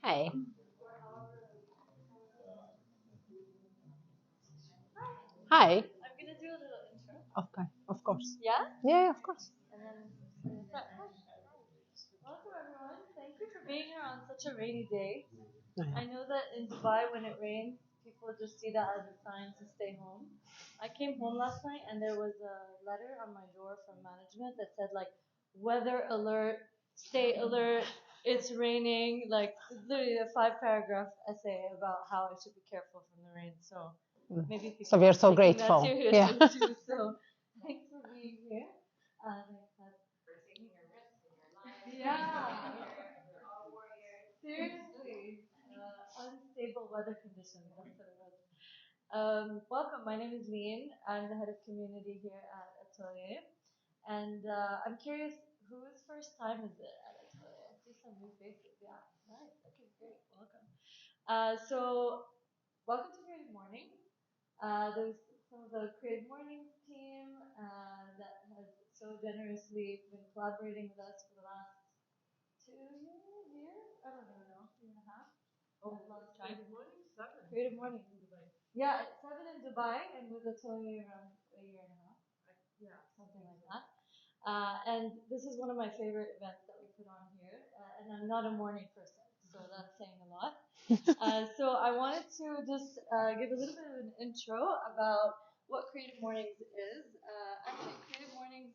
Hey. Hi. I'm gonna do a little intro. Okay, of course. Yeah? Yeah, of course. And then we're gonna start. Hi. Welcome everyone. Thank you for being here on such a rainy day. Oh, yeah. I know that in Dubai when it rains, people just see that as a sign to stay home. I came home last night and there was a letter on my door from management that said like weather alert, stay alert, it's raining, like literally a 5 paragraph essay about how I should be careful from the rain. So Mm. maybe So people we are are so taking that grateful. Yeah. seriously too. So thanks for being here. Yeah. Seriously, unstable weather conditions. That's what it was. Welcome. My name is Lean. I'm the head of community here at Atelier, and I'm curious, whose first time is it at Atelier? I see some new faces. Yeah, nice. Okay, great. Welcome. So welcome to Creative Morning. There's some of the Creative Mornings team that has so generously been collaborating with us for the last 2 years. I don't even know, year and a half. I've lost track. Creative Mornings. Yeah, it's 7 in Dubai, and with Atelier around a year and a half. Yeah, something like that. And this is one of my favorite events that we put on here. And I'm not a morning person, so that's saying a lot. So I wanted to just give a little bit of an intro about what Creative Mornings is. Actually, Creative Mornings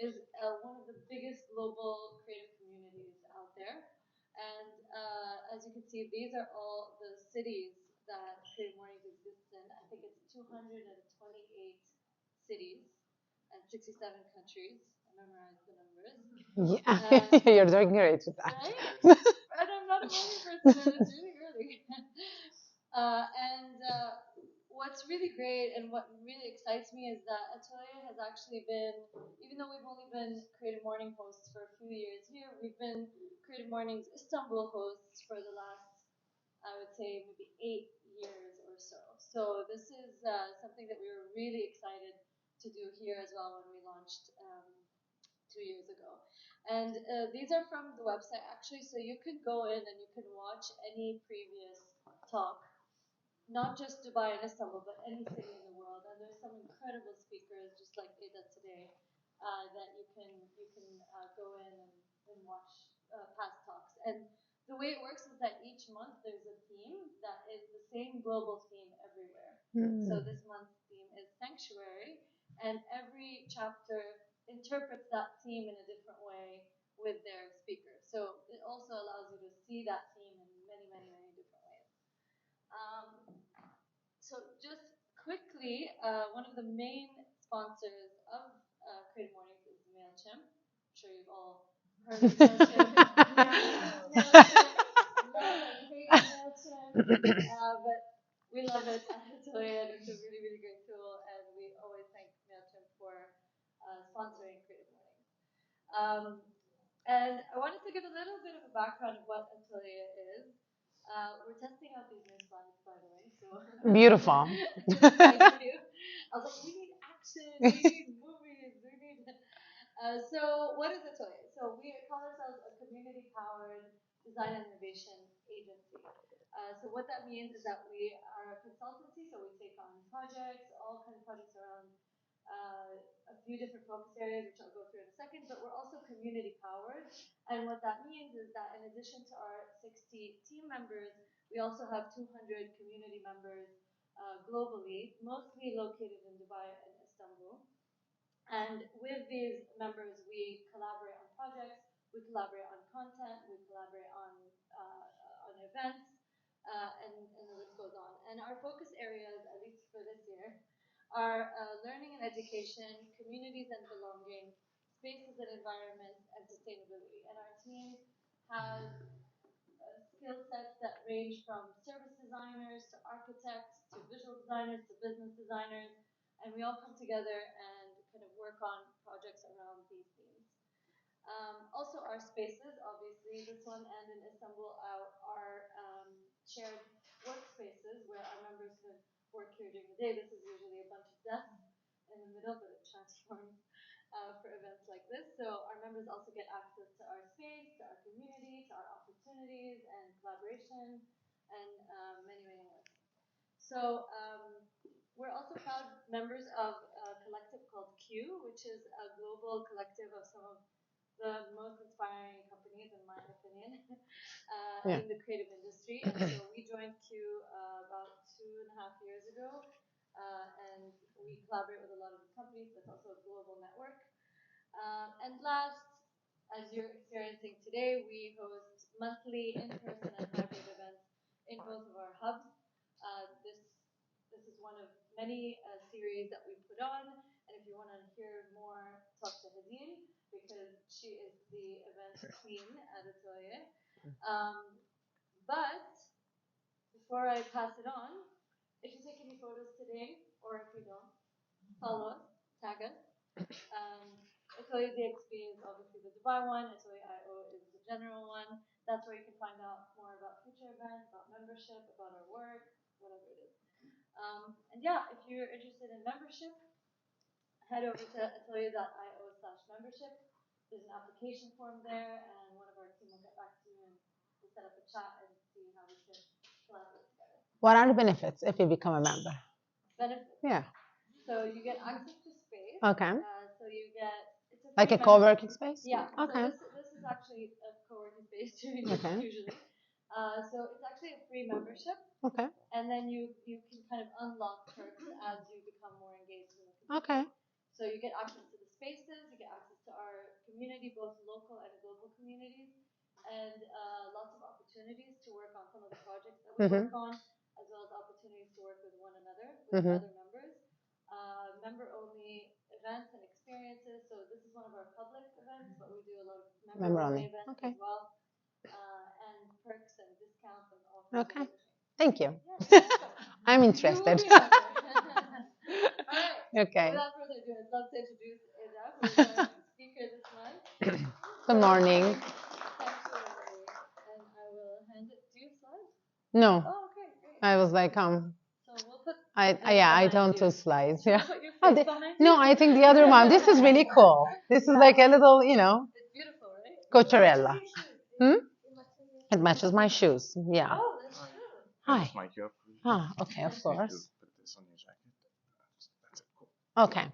is one of the biggest global creative communities out there. And as you can see, these are all the cities that Creative Mornings exists in. I think it's 228 cities and 67 countries. I memorized the numbers. Yeah, you're doing great with that. Right? And I'm not a morning person, and it's really early. And what's really great and what really excites me is that Atelier has actually been, even though we've only been Creative Morning hosts for a few years here, we've been Creative Mornings Istanbul hosts for the last, I would say, maybe 8 years or so. So this is something that we were really excited to do here as well when we launched 2 years ago. And these are from the website actually, so you can go in and you can watch any previous talk, not just Dubai and Istanbul, but any city in the world. And there's some incredible speakers, just like Eda today, that you can go in and watch past talks. And the way it works is that each month there's a theme that is the same global theme everywhere. So this month's theme is sanctuary, and every chapter interprets that theme in a different way with their speaker. So it also allows you to see that theme in many, many, many different ways. Um, so just quickly, one of the main sponsors of Creative Mornings is MailChimp. I'm sure you've all heard of MailChimp. Yeah, MailChimp. Love and hate MailChimp. But we love it at Atelier, and it's a really, really great tool, and we always thank MailChimp for sponsoring Creative Mornings. Um, and I wanted to give a little bit of a background of what Atelier is. We're testing out these new slides, by the way. So Beautiful. thank you. I was like, we need action, we need movies, we need. So what is Atelier? So we call ourselves a community-powered design and innovation agency. So what that means is that we are a consultancy, so we take on projects, all kinds of projects around a few different focus areas, which I'll go through in a second, but we're also community powered. And what that means is that in addition to our 60 team members, we also have 200 community members globally, mostly located in Dubai and Istanbul. And with these members, we collaborate on projects, we collaborate on content, we collaborate on events, and the list goes on. And our focus areas, at least for this year, are learning and education, communities and belonging, spaces and environments, and sustainability. And our team has skill sets that range from service designers to architects to visual designers to business designers, and we all come together and kind of work on projects around these themes. Also, our spaces, obviously, this one and in Istanbul, are shared workspaces where our members can work here during the day. This is usually a bunch of desks in the middle, but it transforms for events like this. So our members also get access to our space, to our community, to our opportunities and collaboration and many, many more. So we're also proud members of a collective called Q, which is a global collective of some of the most inspiring companies, in my opinion, in the creative industry. And so we joined Q about 2.5 years ago, and we collaborate with a lot of these companies. That's also a global network. And last, as you're experiencing today, we host monthly in-person and hybrid events in both of our hubs. This is one of many series that we put on, and if you want to hear more, talk to Hazine, because she is the event queen at Atelier. But before I pass it on, if you take any photos today, or if you don't, follow us, tag us. Atelier DXB is obviously the Dubai one. Atelier IO is the general one. That's where you can find out more about future events, about membership, about our work, whatever it is. And yeah, if you're interested in membership, head over to atelier.io/membership. There's an application form there, and one of our team will get back to you and we'll set up a chat and see how we can collaborate together. What are the benefits if you become a member? Benefits? Yeah. So you get access to space. Okay. So you get like a co-working space? Yeah. Okay. So this is actually a co-working space Okay. usually. So it's actually a free membership. Okay. And then you can kind of unlock perks as you become more engaged in the community. Okay. So you get access to the spaces, you get access to our community, both local and global communities, and lots of opportunities to work on some of the projects that we work on, as well as opportunities to work with one another, with other members. Member-only events and experiences. So this is one of our public events, but we do a lot of member-only events as well, and perks and discounts and offers. Okay. Thank you. Yeah, I'm interested. All right. Okay. Without further ado, I'd love to introduce Eda, who is our speaker this month. Good morning. Absolutely. And I will hand it to you, slides. No. Oh, okay, great. I was like, So we'll put. I don't do slides. Yeah. Put your face behind you? No, I think the other one. This is really cool. This is like a little, It's beautiful, right? Coachella. It matches my shoes. Yeah. Oh, that's true. Hi. Okay, of course. Okay.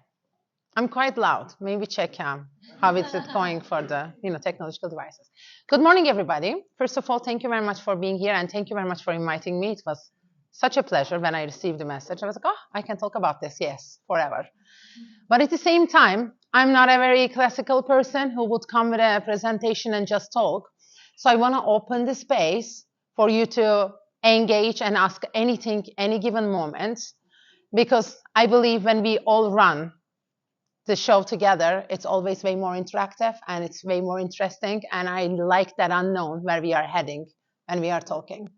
I'm quite loud. Maybe check how is it going for the technological devices. Good morning, everybody. First of all, thank you very much for being here, and thank you very much for inviting me. It was such a pleasure when I received the message. I was like, oh, I can talk about this, yes, forever. But at the same time, I'm not a very classical person who would come with a presentation and just talk. So I want to open the space for you to engage and ask anything, any given moment, because I believe when we all run the show together, it's always way more interactive and it's way more interesting. And I like that unknown where we are heading when we are talking.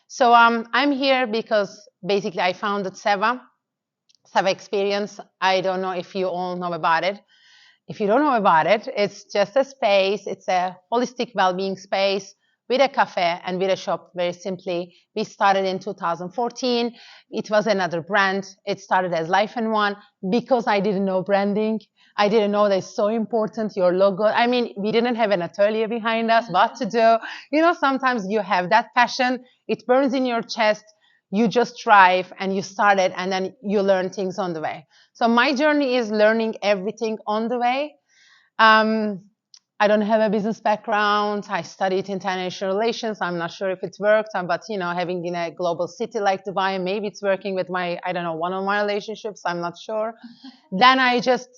So I'm here because basically I founded SEVA Experience. I don't know if you all know about it. If you don't know about it, it's just a space. It's a holistic well-being space with a cafe and with a shop, very simply. We started in 2014. It was another brand. It started as Life in One because I didn't know branding. I didn't know that it's so important, your logo. I mean, we didn't have an atelier behind us. What to do? Sometimes you have that passion. It burns in your chest. You just drive and you start it, and then you learn things on the way. So my journey is learning everything on the way. I don't have a business background. I studied international relations. I'm not sure if it's worked, but having in a global city like Dubai, maybe it's working with my, one-on-one relationships. I'm not sure. Then I just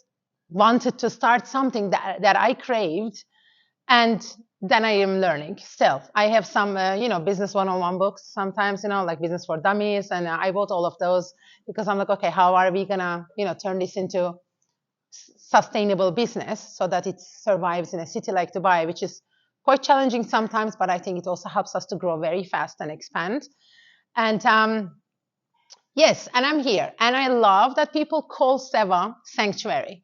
wanted to start something that I craved, and then I am learning still. I have some, business one-on-one books sometimes, like Business for Dummies, and I bought all of those because I'm like, okay, how are we gonna, turn this into sustainable business so that it survives in a city like Dubai, which is quite challenging sometimes, but I think it also helps us to grow very fast and expand. And yes, and I'm here, and I love that people call SEVA sanctuary.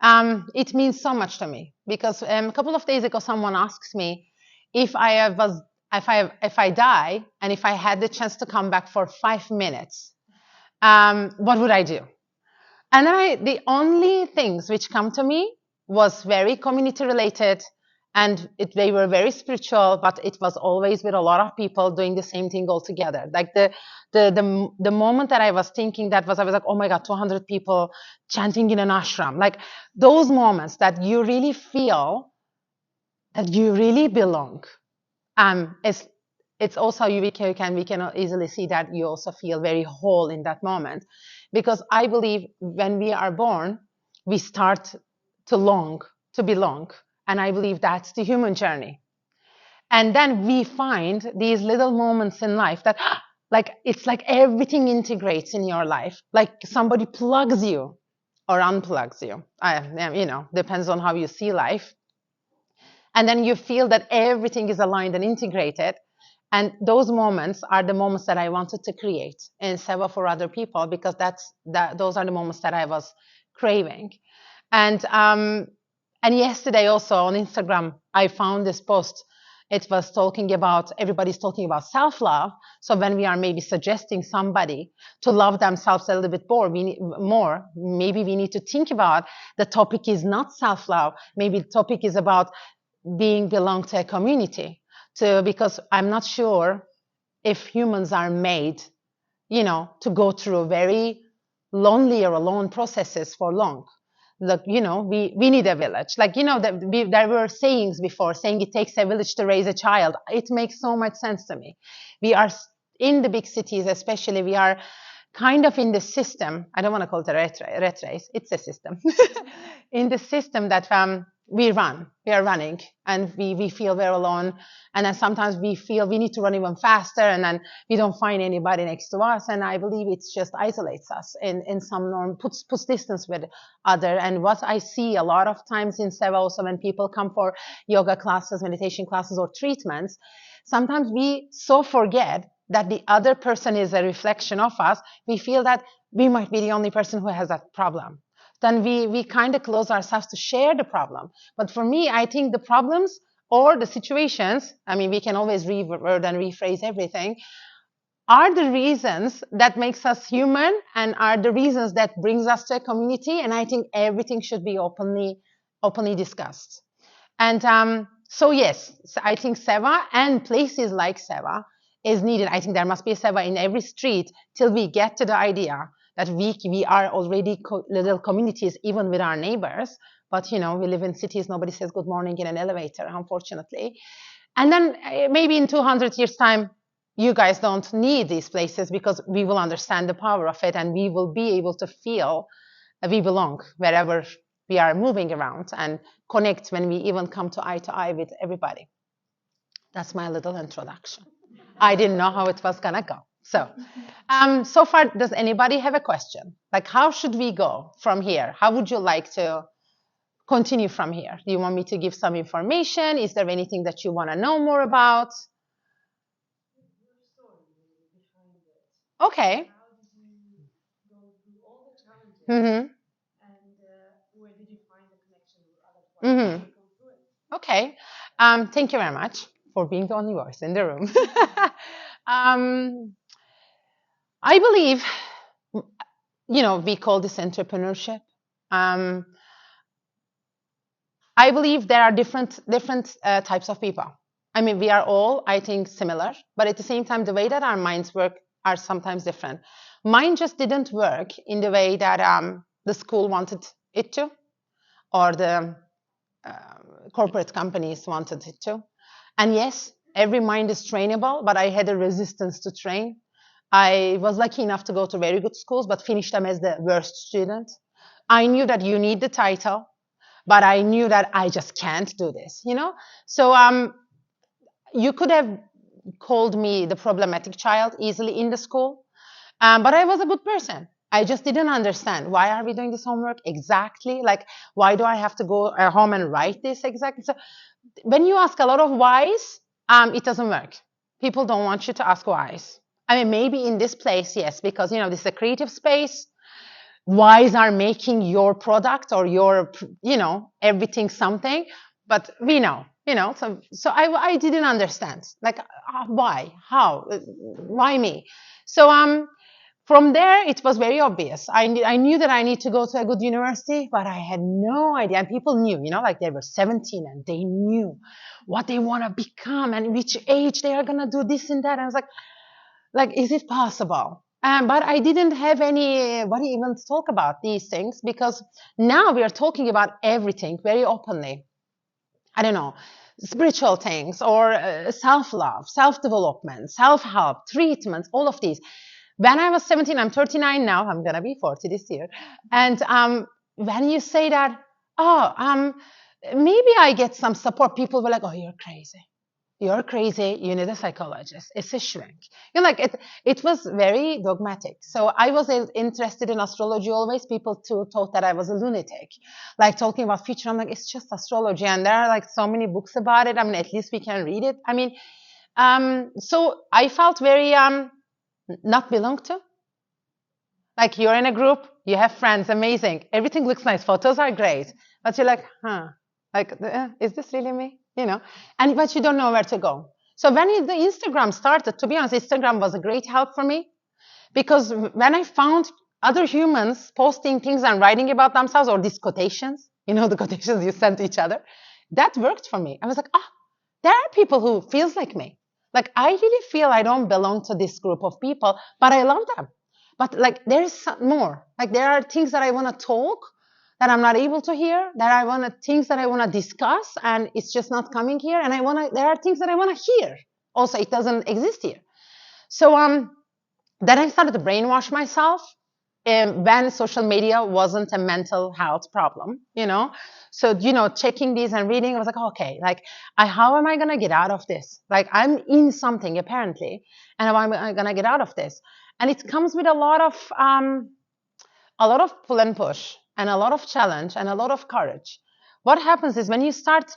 It means so much to me because a couple of days ago, someone asked me if I die and if I had the chance to come back for 5 minutes, what would I do? And then the only things which come to me was very community related and they were very spiritual, but it was always with a lot of people doing the same thing all together. Like the moment that I was thinking that was, I was like, oh my God, 200 people chanting in an ashram. Like those moments that you really feel that you really belong. It's also we can easily see that you also feel very whole in that moment, because I believe when we are born, we start to long to belong, and I believe that's the human journey. And then we find these little moments in life that like it's like everything integrates in your life, like somebody plugs you or unplugs you. Depends on how you see life, and then you feel that everything is aligned and integrated. And those moments are the moments that I wanted to create in SEVA for other people, because those are the moments that I was craving. And yesterday also on Instagram I found this post. It was talking about, everybody's talking about self-love. So when we are maybe suggesting somebody to love themselves a little bit more, maybe we need to think about the topic is not self-love. Maybe the topic is about being belong to a community, because I'm not sure if humans are made, to go through very lonely or alone processes for long. Look, we need a village. Like, there were sayings before saying it takes a village to raise a child. It makes so much sense to me. We are in the big cities, especially, we are kind of in the system. I don't want to call it a rat race. It's a system. In the system that we are running, and we feel very alone. And then sometimes we feel we need to run even faster, and then we don't find anybody next to us. And I believe it's just isolates us in some norm, puts distance with other. And what I see a lot of times in SEVA also, when people come for yoga classes, meditation classes, or treatments, sometimes we so forget that the other person is a reflection of us. We feel that we might be the only person who has that problem. Then we kind of close ourselves to share the problem. But for me, I think the problems or the situations, I mean, we can always reword and rephrase everything, are the reasons that makes us human, and are the reasons that brings us to a community. And I think everything should be openly discussed. And so yes, I think SEVA and places like SEVA is needed. I think there must be a SEVA in every street till we get to the idea that we are already little communities, even with our neighbors. But we live in cities. Nobody says good morning in an elevator, unfortunately. And then maybe in 200 years' time, you guys don't need these places, because we will understand the power of it, and we will be able to feel that we belong wherever we are moving around, and connect when we even come to eye with everybody. That's my little introduction. I didn't know how it was gonna go. So far, does anybody have a question? Like, how should we go from here? How would you like to continue from here? Do you want me to give some information? Is there anything that you want to know more about? Okay. Mm-hmm. Mm-hmm. Okay. Thank you very much for being the only voice in the room. um, I believe, we call this entrepreneurship. Um, I believe there are different types of people. I mean, we are all, I think, similar, but at the same time, the way that our minds work are sometimes different. Mine just didn't work in the way that the school wanted it to, or the corporate companies wanted it to. And yes, every mind is trainable, but I had a resistance to train. I was lucky enough to go to very good schools, but finished them as the worst student. I knew that you need the title, but I knew that I just can't do this, So you could have called me the problematic child easily in the school, but I was a good person. I just didn't understand, why are we doing this homework exactly? Like, why do I have to go home and write this exactly? So when you ask a lot of whys, it doesn't work. People don't want you to ask whys. I mean, maybe in this place, yes, because this is a creative space. Whys are making your product or your, everything something. But we know, so I didn't understand, like, why, how, why me? So From there, it was very obvious. I knew that I need to go to a good university, but I had no idea. And people knew, like they were 17 and they knew what they want to become and which age they are going to do this and that. I was like, is it possible? But I didn't have anybody even to talk about these things, because now we are talking about everything very openly. I don't know, spiritual things or self-love, self-development, self-help, treatments, all of these. When I was 17, I'm 39 now, I'm going to be 40 this year. And when you say that, maybe I get some support, people were like, oh, you're crazy. You're crazy. You need a psychologist. It's a shrink. It was very dogmatic. So I was interested in astrology always. People too thought that I was a lunatic, like talking about future. I'm like, it's just astrology. And there are like so many books about it. I mean, at least we can read it. I mean, so I felt very, not belong to. Like you're in a group, you have friends, amazing. Everything looks nice. Photos are great. But you're like, like, is this really me? But you don't know where to go. So when the Instagram started, to be honest, Instagram was a great help for me, because when I found other humans posting things and writing about themselves, or these quotations, the quotations you send to each other, that worked for me. I was like, there are people who feels like me. Like I really feel I don't belong to this group of people, but I love them. But like there's more. Like there are things that I want to talk that I'm not able to hear, things that I want to discuss, and it's just not coming here. And there are things that I want to hear. Also, it doesn't exist here. So then I started to brainwash myself when social media wasn't a mental health problem, So, checking these and reading, I was like, okay, like, how am I going to get out of this? Like, I'm in something apparently, and how am I going to get out of this? And it comes with a lot of pull and push, and a lot of challenge, and a lot of courage. What happens is when you start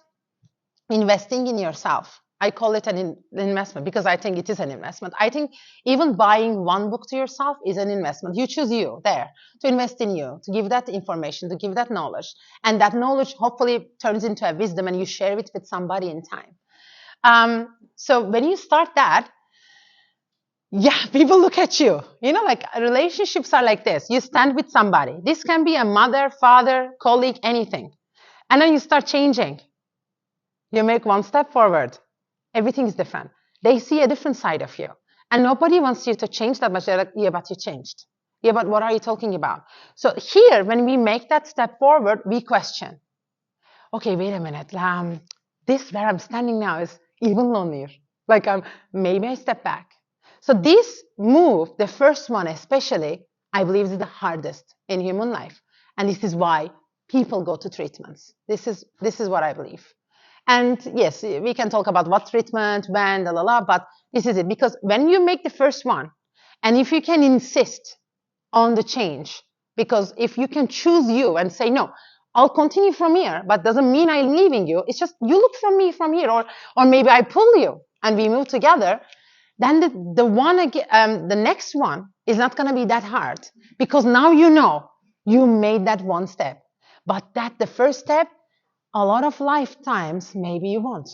investing in yourself, I call it an investment, because I think it is an investment. I think even buying one book to yourself is an investment. You choose to invest in you, to give that information, to give that knowledge. And that knowledge hopefully turns into a wisdom, and you share it with somebody in time. So when you start that, people look at you. Like relationships are like this. You stand with somebody. This can be a mother, father, colleague, anything. And then you start changing. You make one step forward. Everything is different. They see a different side of you. And nobody wants you to change that much. They're like, yeah, but you changed. Yeah, but what are you talking about? So here, when we make that step forward, we question. Okay, wait a minute. This where I'm standing now is even lonelier. Like, maybe I step back. So this move, the first one especially, I believe is the hardest in human life. And this is why people go to treatments. This is what I believe. And yes, we can talk about what treatment, when, but this is it. Because when you make the first one, and if you can insist on the change, because if you can choose you and say, no, I'll continue from here, but doesn't mean I'm leaving you. It's just you look from me from here, or maybe I pull you and we move together. Then the next one is not going to be that hard, because now you made that one step. But the first step, a lot of lifetimes, maybe you won't.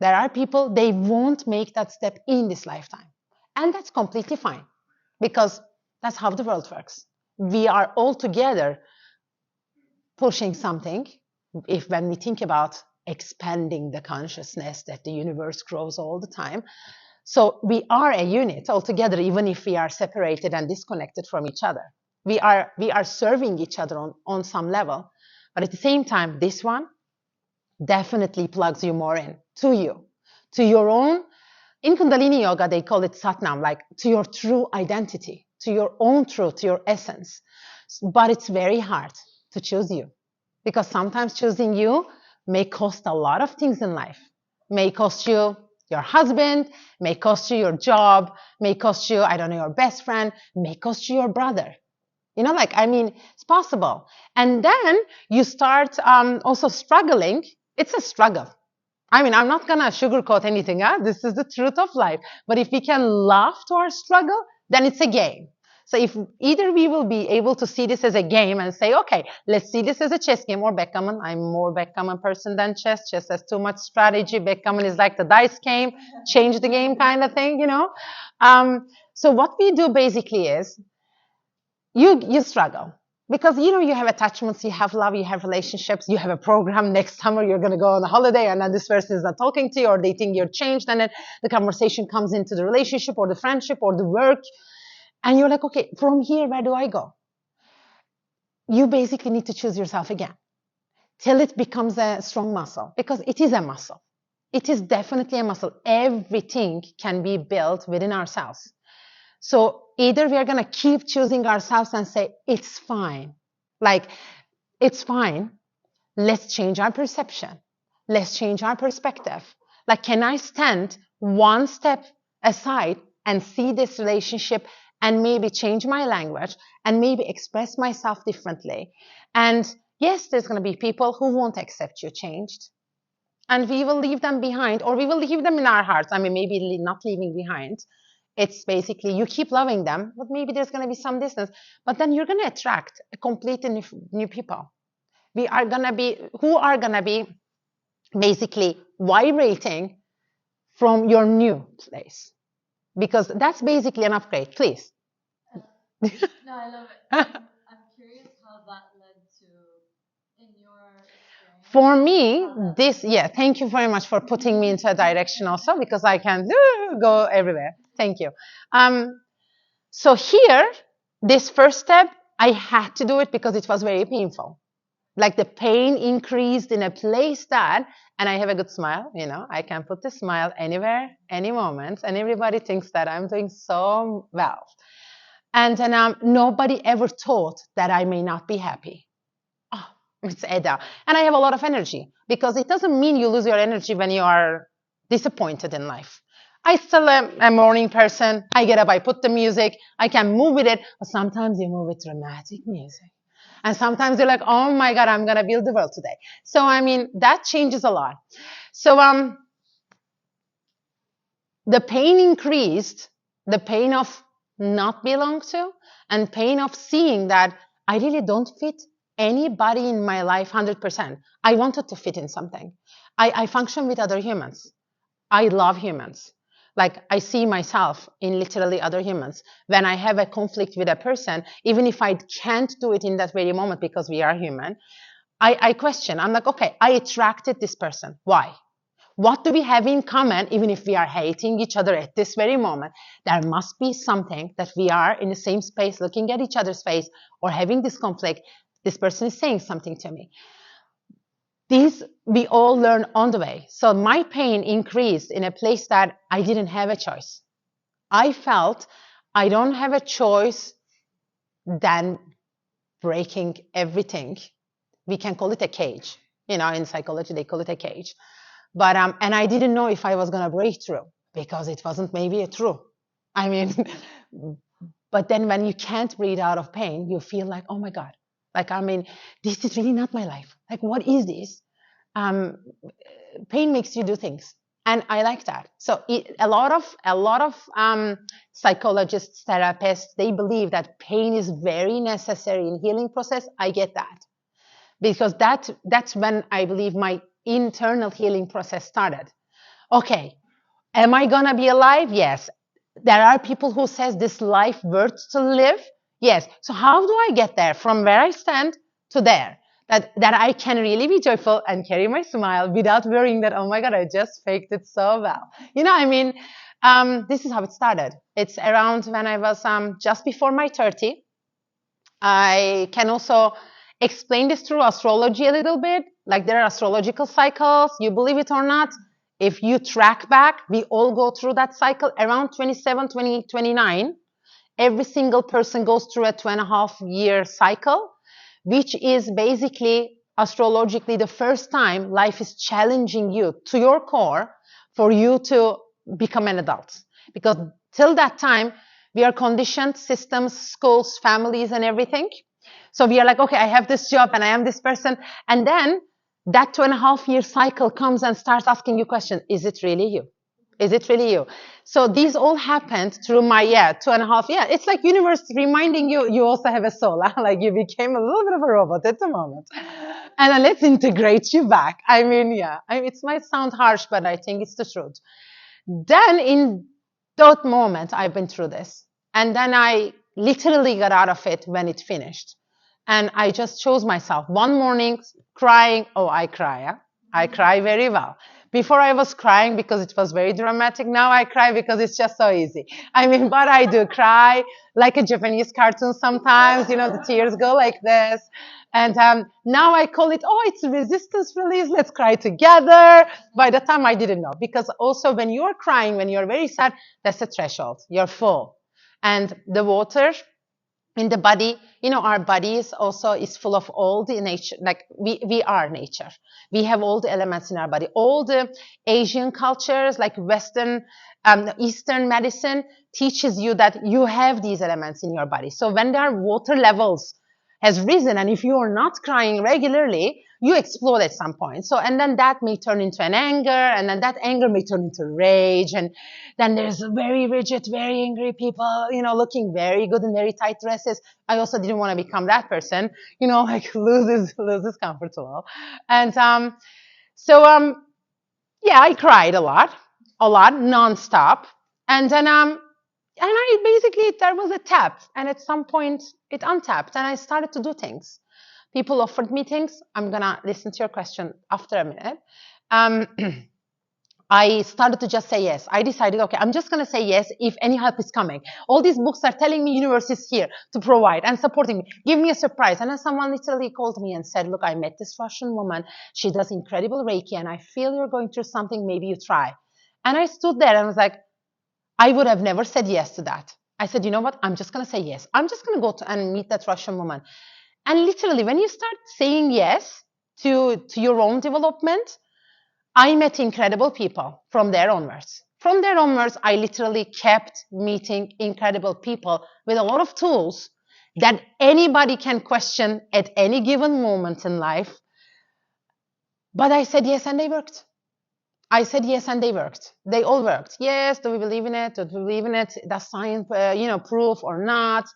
There are people, they won't make that step in this lifetime. And that's completely fine, because that's how the world works. We are all together pushing something. When we think about expanding the consciousness, that the universe grows all the time. So we are a unit altogether, even if we are separated and disconnected from each other. We are serving each other on some level. But at the same time, this one definitely plugs you more in to your own. In Kundalini Yoga, they call it Satnam, like to your true identity, to your own truth, to your essence. But it's very hard to choose you, because sometimes choosing you may cost a lot of things in life. May cost you your husband, may cost you your job, may cost you, I don't know, your best friend, may cost you your brother. It's possible. And then you start also struggling. It's a struggle. I'm not going to sugarcoat anything. This is the truth of life. But if we can laugh to our struggle, then it's a game. So if either we will be able to see this as a game and say, okay, let's see this as a chess game or backgammon. I'm more backgammon person than chess. Chess has too much strategy. Backgammon is like the dice game, change the game kind of thing, So what we do basically is you struggle because you have attachments, you have love, you have relationships, you have a program. Next summer you're going to go on a holiday, and then this person is not talking to you, or they think you're changed, and then the conversation comes into the relationship or the friendship or the work, and you're like, okay, from here, where do I go? You basically need to choose yourself again till it becomes a strong muscle, because it is a muscle. It is definitely a muscle. Everything can be built within ourselves. So either we are going to keep choosing ourselves and say, it's fine. Like, it's fine. Let's change our perception. Let's change our perspective. Like, can I stand one step aside and see this relationship and maybe change my language and maybe express myself differently? And yes, there's going to be people who won't accept you changed. And we will leave them behind, or we will leave them in our hearts. I mean, maybe not leaving behind. It's basically you keep loving them, but maybe there's going to be some distance. But then you're going to attract a completely new people. We are going to be, who are going to be basically vibrating from your new place. Because that's basically an upgrade, please. No, I love it. I'm curious how that led to, in your experience. For me, thank you very much for putting me into a direction also, because I can go everywhere. Thank you. So here, this first step, I had to do it because it was very painful. Like the pain increased in a place that, and I have a good smile, I can put the smile anywhere, any moment, and everybody thinks that I'm doing so well. And then nobody ever thought that I may not be happy. Oh, it's Eda. And I have a lot of energy, because it doesn't mean you lose your energy when you are disappointed in life. I still am a morning person. I get up, I put the music, I can move with it, but sometimes you move with dramatic music. And sometimes you're like, oh my God, I'm going to build the world today. So, I mean, that changes a lot. So, the pain increased, the pain of not belong to, and pain of seeing that I really don't fit anybody in my life 100%. I wanted to fit in something. I function with other humans. I love humans. Like, I see myself in literally other humans. When I have a conflict with a person, even if I can't do it in that very moment because we are human, I question. I'm like, okay, I attracted this person. Why? What do we have in common, even if we are hating each other at this very moment? There must be something that we are in the same space, looking at each other's face or having this conflict. This person is saying something to me. These we all learn on the way. So my pain increased in a place that I didn't have a choice. I felt I don't have a choice than breaking everything. We can call it a cage. In psychology, they call it a cage. But and I didn't know if I was going to break through, because it wasn't maybe true. I mean, but then when you can't breathe out of pain, you feel like, oh my God, like, I mean, this is really not my life. Like, what is this? Pain makes you do things. And I like that. So a lot of psychologists, therapists, they believe that pain is very necessary in healing process. I get that, because that's when I believe my internal healing process started. Okay, am I gonna be alive? Yes. There are people who says this life worth to live. Yes. So how do I get there from where I stand to there? That I can really be joyful and carry my smile without worrying that, oh my God, I just faked it so well. I mean, this is how it started. It's around when I was just before my 30. I can also explain this through astrology a little bit. Like, there are astrological cycles, you believe it or not. If you track back, we all go through that cycle around 27, 20, 29. Every single person goes through a 2.5-year cycle, which is basically astrologically the first time life is challenging you to your core for you to become an adult. Because till that time, we are conditioned, systems, schools, families, and everything. So we are like, okay, I have this job and I am this person. And then that 2.5-year cycle comes and starts asking you questions. Is it really you? Is it really you? So these all happened through my 2.5. Yeah, it's like universe reminding you, you also have a soul. Like, you became a little bit of a robot at the moment. And then let's integrate you back. I mean, it might sound harsh, but I think it's the truth. Then in that moment, I've been through this. And then I literally got out of it when it finished. And I just chose myself. One morning, crying. Oh, I cry. Yeah? I cry very well. Before I was crying because it was very dramatic. Now I cry because it's just so easy. I mean, but I do cry like a Japanese cartoon sometimes. The tears go like this. And now I call it, oh, it's a resistance release. Let's cry together. By the time I didn't know. Because also when you're crying, when you're very sad, that's a threshold. You're full. And the water in the body, our bodies also is full of all the nature, like we are nature. We have all the elements in our body. All the Asian cultures, like Western, Eastern medicine teaches you that you have these elements in your body. So when their water levels has risen, and if you are not crying regularly, you explode at some point. So, and then that may turn into an anger, and then that anger may turn into rage, and then there's very rigid, very angry people, looking very good in very tight dresses. I also didn't want to become that person, like loses comfort level. And yeah, I cried a lot, nonstop. And then and I basically, there was a tap, and at some point it untapped, and I started to do things. People offered me things. I'm gonna listen to your question after a minute. Um, I started to just say yes. I decided, okay, I'm just going to say yes if any help is coming. All these books are telling me universe is here to provide and supporting me. Give me a surprise. And then someone literally called me and said, look, I met this Russian woman. She does incredible Reiki, and I feel you're going through something. Maybe you try. And I stood there and was like, I would have never said yes to that. I said, you know what? I'm just going to say yes. I'm just going to go and meet that Russian woman. And literally, when you start saying yes to your own development, I met incredible people from there onwards. From there onwards, I literally kept meeting incredible people with a lot of tools that anybody can question at any given moment in life. But I said yes, and they worked. I said yes, and they worked. They all worked. Yes, do we believe in it? Do we believe in it? Does science, proof or not?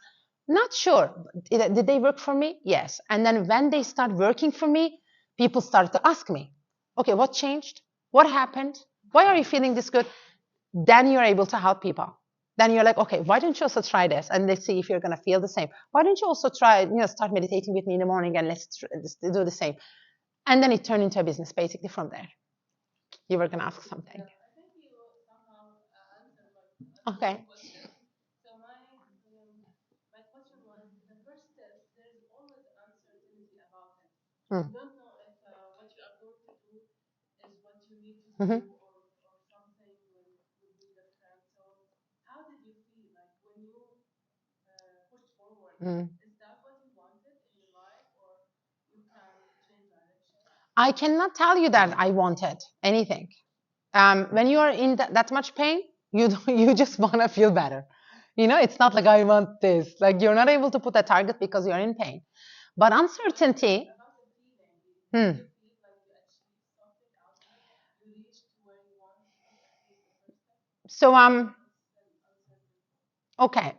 Not sure. Did they work for me? Yes. And then when they start working for me, people start to ask me, okay, what changed? What happened? Why are you feeling this good? Then you're able to help people. Then you're like, okay, why don't you also try this? And let's see if you're going to feel the same. Why don't you also try, start meditating with me in the morning, and let's do the same. And then it turned into a business basically from there. You were going to ask something. Okay. Mm. Mhm. Mm. I cannot tell you that I wanted anything. When you are in that much pain, you just want to feel better. It's not like I want this. Like you're not able to put a target because you're in pain. But uncertainty. Hmm. So okay.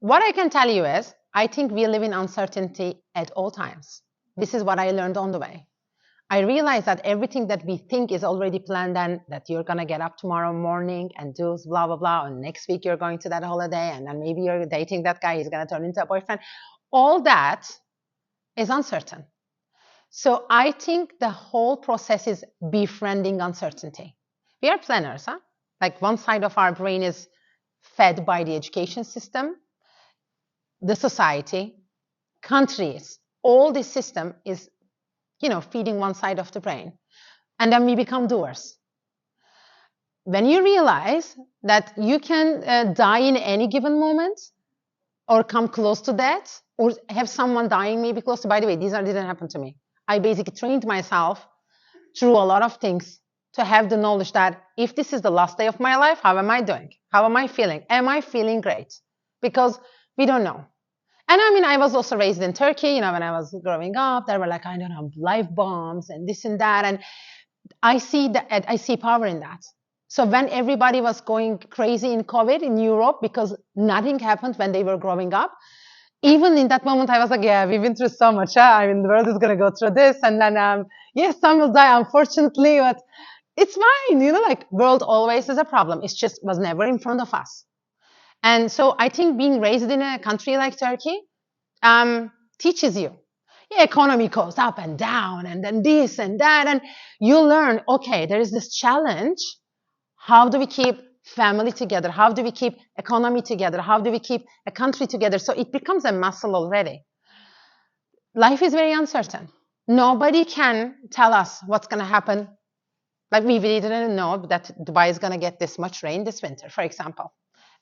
What I can tell you is, I think we live in uncertainty at all times. This is what I learned on the way. I realized that everything that we think is already planned, and that you're going to get up tomorrow morning and do blah, blah, blah, and next week you're going to that holiday, and then maybe you're dating that guy, he's going to turn into a boyfriend. All that is uncertain. So I think the whole process is befriending uncertainty. We are planners, huh? Like one side of our brain is fed by the education system, the society, countries. All this system is, feeding one side of the brain. And then we become doers. When you realize that you can die in any given moment, or come close to that, or have someone dying maybe close to, by the way, these didn't happen to me. I basically trained myself through a lot of things to have the knowledge that if this is the last day of my life, how am I doing? How am I feeling? Am I feeling great? Because we don't know. And I mean, I was also raised in Turkey, when I was growing up, there were like, I don't know, live bombs and this and that. And I see power in that. So when everybody was going crazy in COVID in Europe because nothing happened when they were growing up, even in that moment, I was like, yeah, we've been through so much. Huh? I mean, the world is going to go through this. And then, yes, some will die, unfortunately, but it's fine. Like world always is a problem. It just was never in front of us. And so I think being raised in a country like Turkey teaches you. Yeah, economy goes up and down, and then this and that, and you learn, okay, there is this challenge. How do we keep family together? How do we keep economy together? How do we keep a country together? So it becomes a muscle already. Life is very uncertain. Nobody can tell us what's going to happen. Like we didn't know that Dubai is going to get this much rain this winter, for example.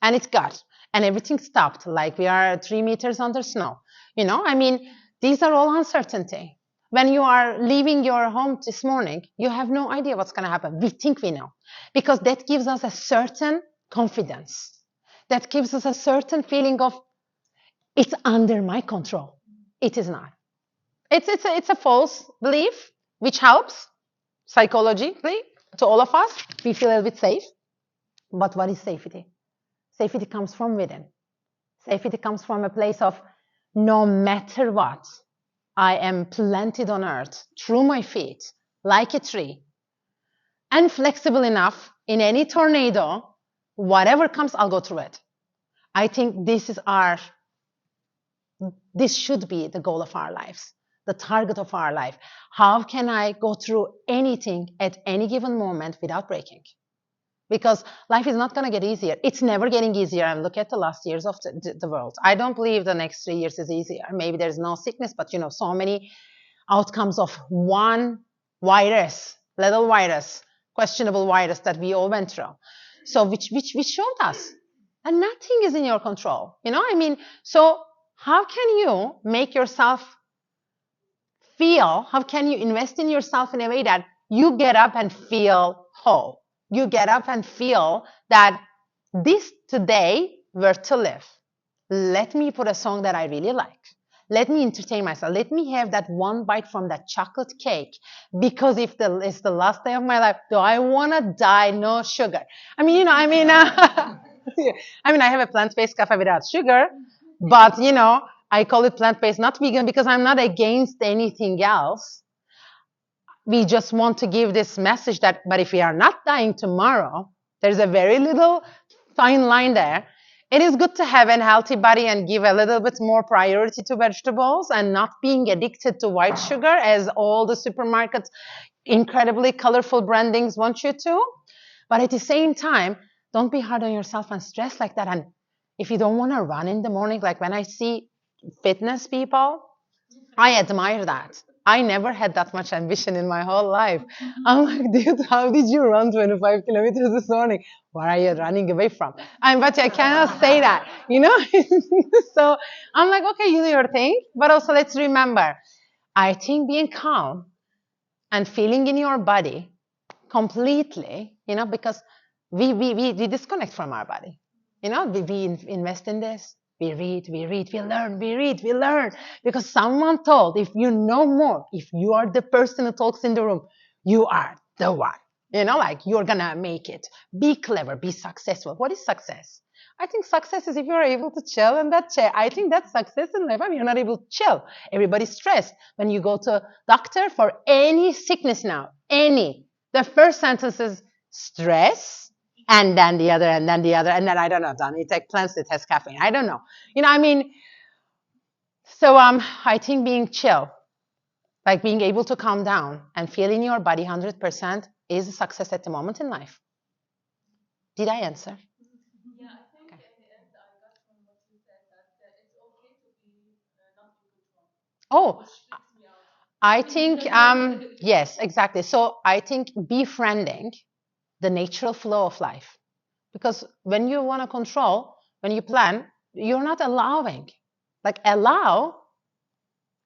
And it got, and everything stopped. Like we are 3 meters under snow. I mean, these are all uncertainty. When you are leaving your home this morning, you have no idea what's going to happen. We think we know, because that gives us a certain confidence. That gives us a certain feeling of it's under my control. It is not. It's a false belief, which helps psychologically to all of us. We feel a little bit safe. But what is safety? Safety comes from within. Safety comes from a place of no matter what, I am planted on earth through my feet like a tree and flexible enough in any tornado, whatever comes, I'll go through it. I think this should be the goal of our lives, the target of our life. How can I go through anything at any given moment without breaking? Because life is not going to get easier. It's never getting easier. And look at the last years of the world. I don't believe the next 3 years is easier. Maybe there's no sickness, but so many outcomes of one virus, little virus, questionable virus that we all went through. So which showed us that nothing is in your control. So how can you make yourself feel, how can you invest in yourself in a way that you get up and feel whole? You get up and feel that this today worth to live. Let me put a song that I really like. Let me entertain myself. Let me have that one bite from that chocolate cake, because if it's the last day of my life, do I want to die? No sugar. I have a plant-based coffee without sugar, but I call it plant-based, not vegan, because I'm not against anything else. We just want to give this message that, but if we are not dying tomorrow, there's a very little fine line there. It is good to have a healthy body and give a little bit more priority to vegetables and not being addicted to white sugar, as all the supermarkets, incredibly colorful brandings want you to. But at the same time, don't be hard on yourself and stress like that. And if you don't want to run in the morning, like when I see fitness people, I admire that. I never had that much ambition in my whole life. I'm like, dude, how did you run 25 kilometers this morning? Where are you running away from? But I cannot say that, So I'm like, okay, you do your thing. But also let's remember, I think being calm and feeling in your body completely, because we disconnect from our body. We invest in this. We read, we learn. Because someone told, if you know more, if you are the person who talks in the room, you are the one. Like you're going to make it. Be clever, be successful. What is success? I think success is if you're able to chill in that chair. I think that's success in life. You're not able to chill. Everybody's stressed. When you go to doctor for any sickness now, the first sentence is stress. And then the other, and then the other, and then I don't know, Don, it takes plants, it has caffeine. I don't know. So I think being chill, like being able to calm down and feel in your body 100% is a success at the moment in life. Did I answer? Yeah, I think in the end, I got from what you said that it's okay to be not in control. Oh, Which freaks me out. I think, yes, exactly. So I think befriending the natural flow of life. Because when you want to control, when you plan, you're not allowing. Like allow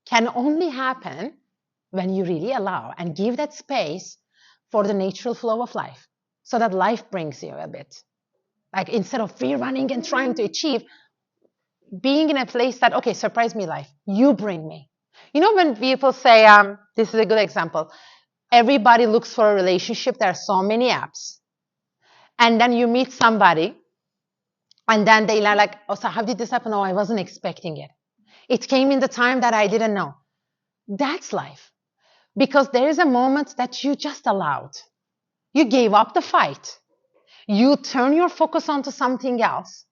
can only happen when you really allow and give that space for the natural flow of life, so that life brings you a bit. Like instead of free running and trying to achieve, being in a place that, okay, surprise me life, you bring me. When people say, this is a good example, everybody looks for a relationship, there are so many apps. And then you meet somebody, and then they are like, oh, so how did this happen? Oh, I wasn't expecting it. It came in the time that I didn't know. That's life. Because there is a moment that you just allowed. You gave up the fight. You turn your focus onto something else.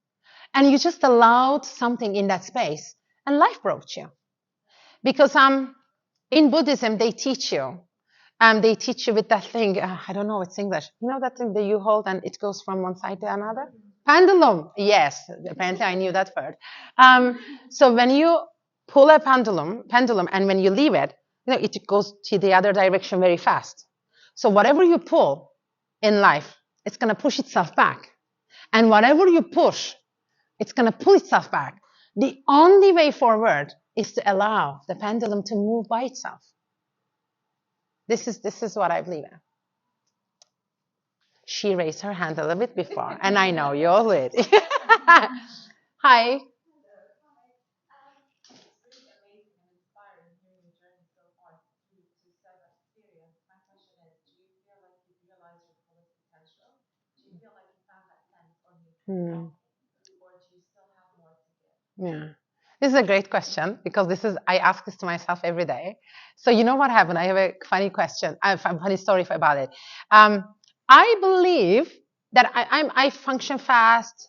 And you just allowed something in that space, and life brought you. Because in Buddhism, they teach you. They teach you with that thing. I don't know it's English. You know that thing that you hold and it goes from one side to another? Pendulum. Yes, apparently I knew that word. So when you pull a pendulum, and when you leave it, it goes to the other direction very fast. So whatever you pull in life, it's going to push itself back. And whatever you push, it's going to pull itself back. The only way forward is to allow the pendulum to move by itself. This is what I believe in. She raised her hand a little bit before, and I know you'll do it. Hi. Hmm. Yeah. This is a great question because I ask this to myself every day. So you know what happened? I have a funny question. I have a funny story about it. I believe that I function fast.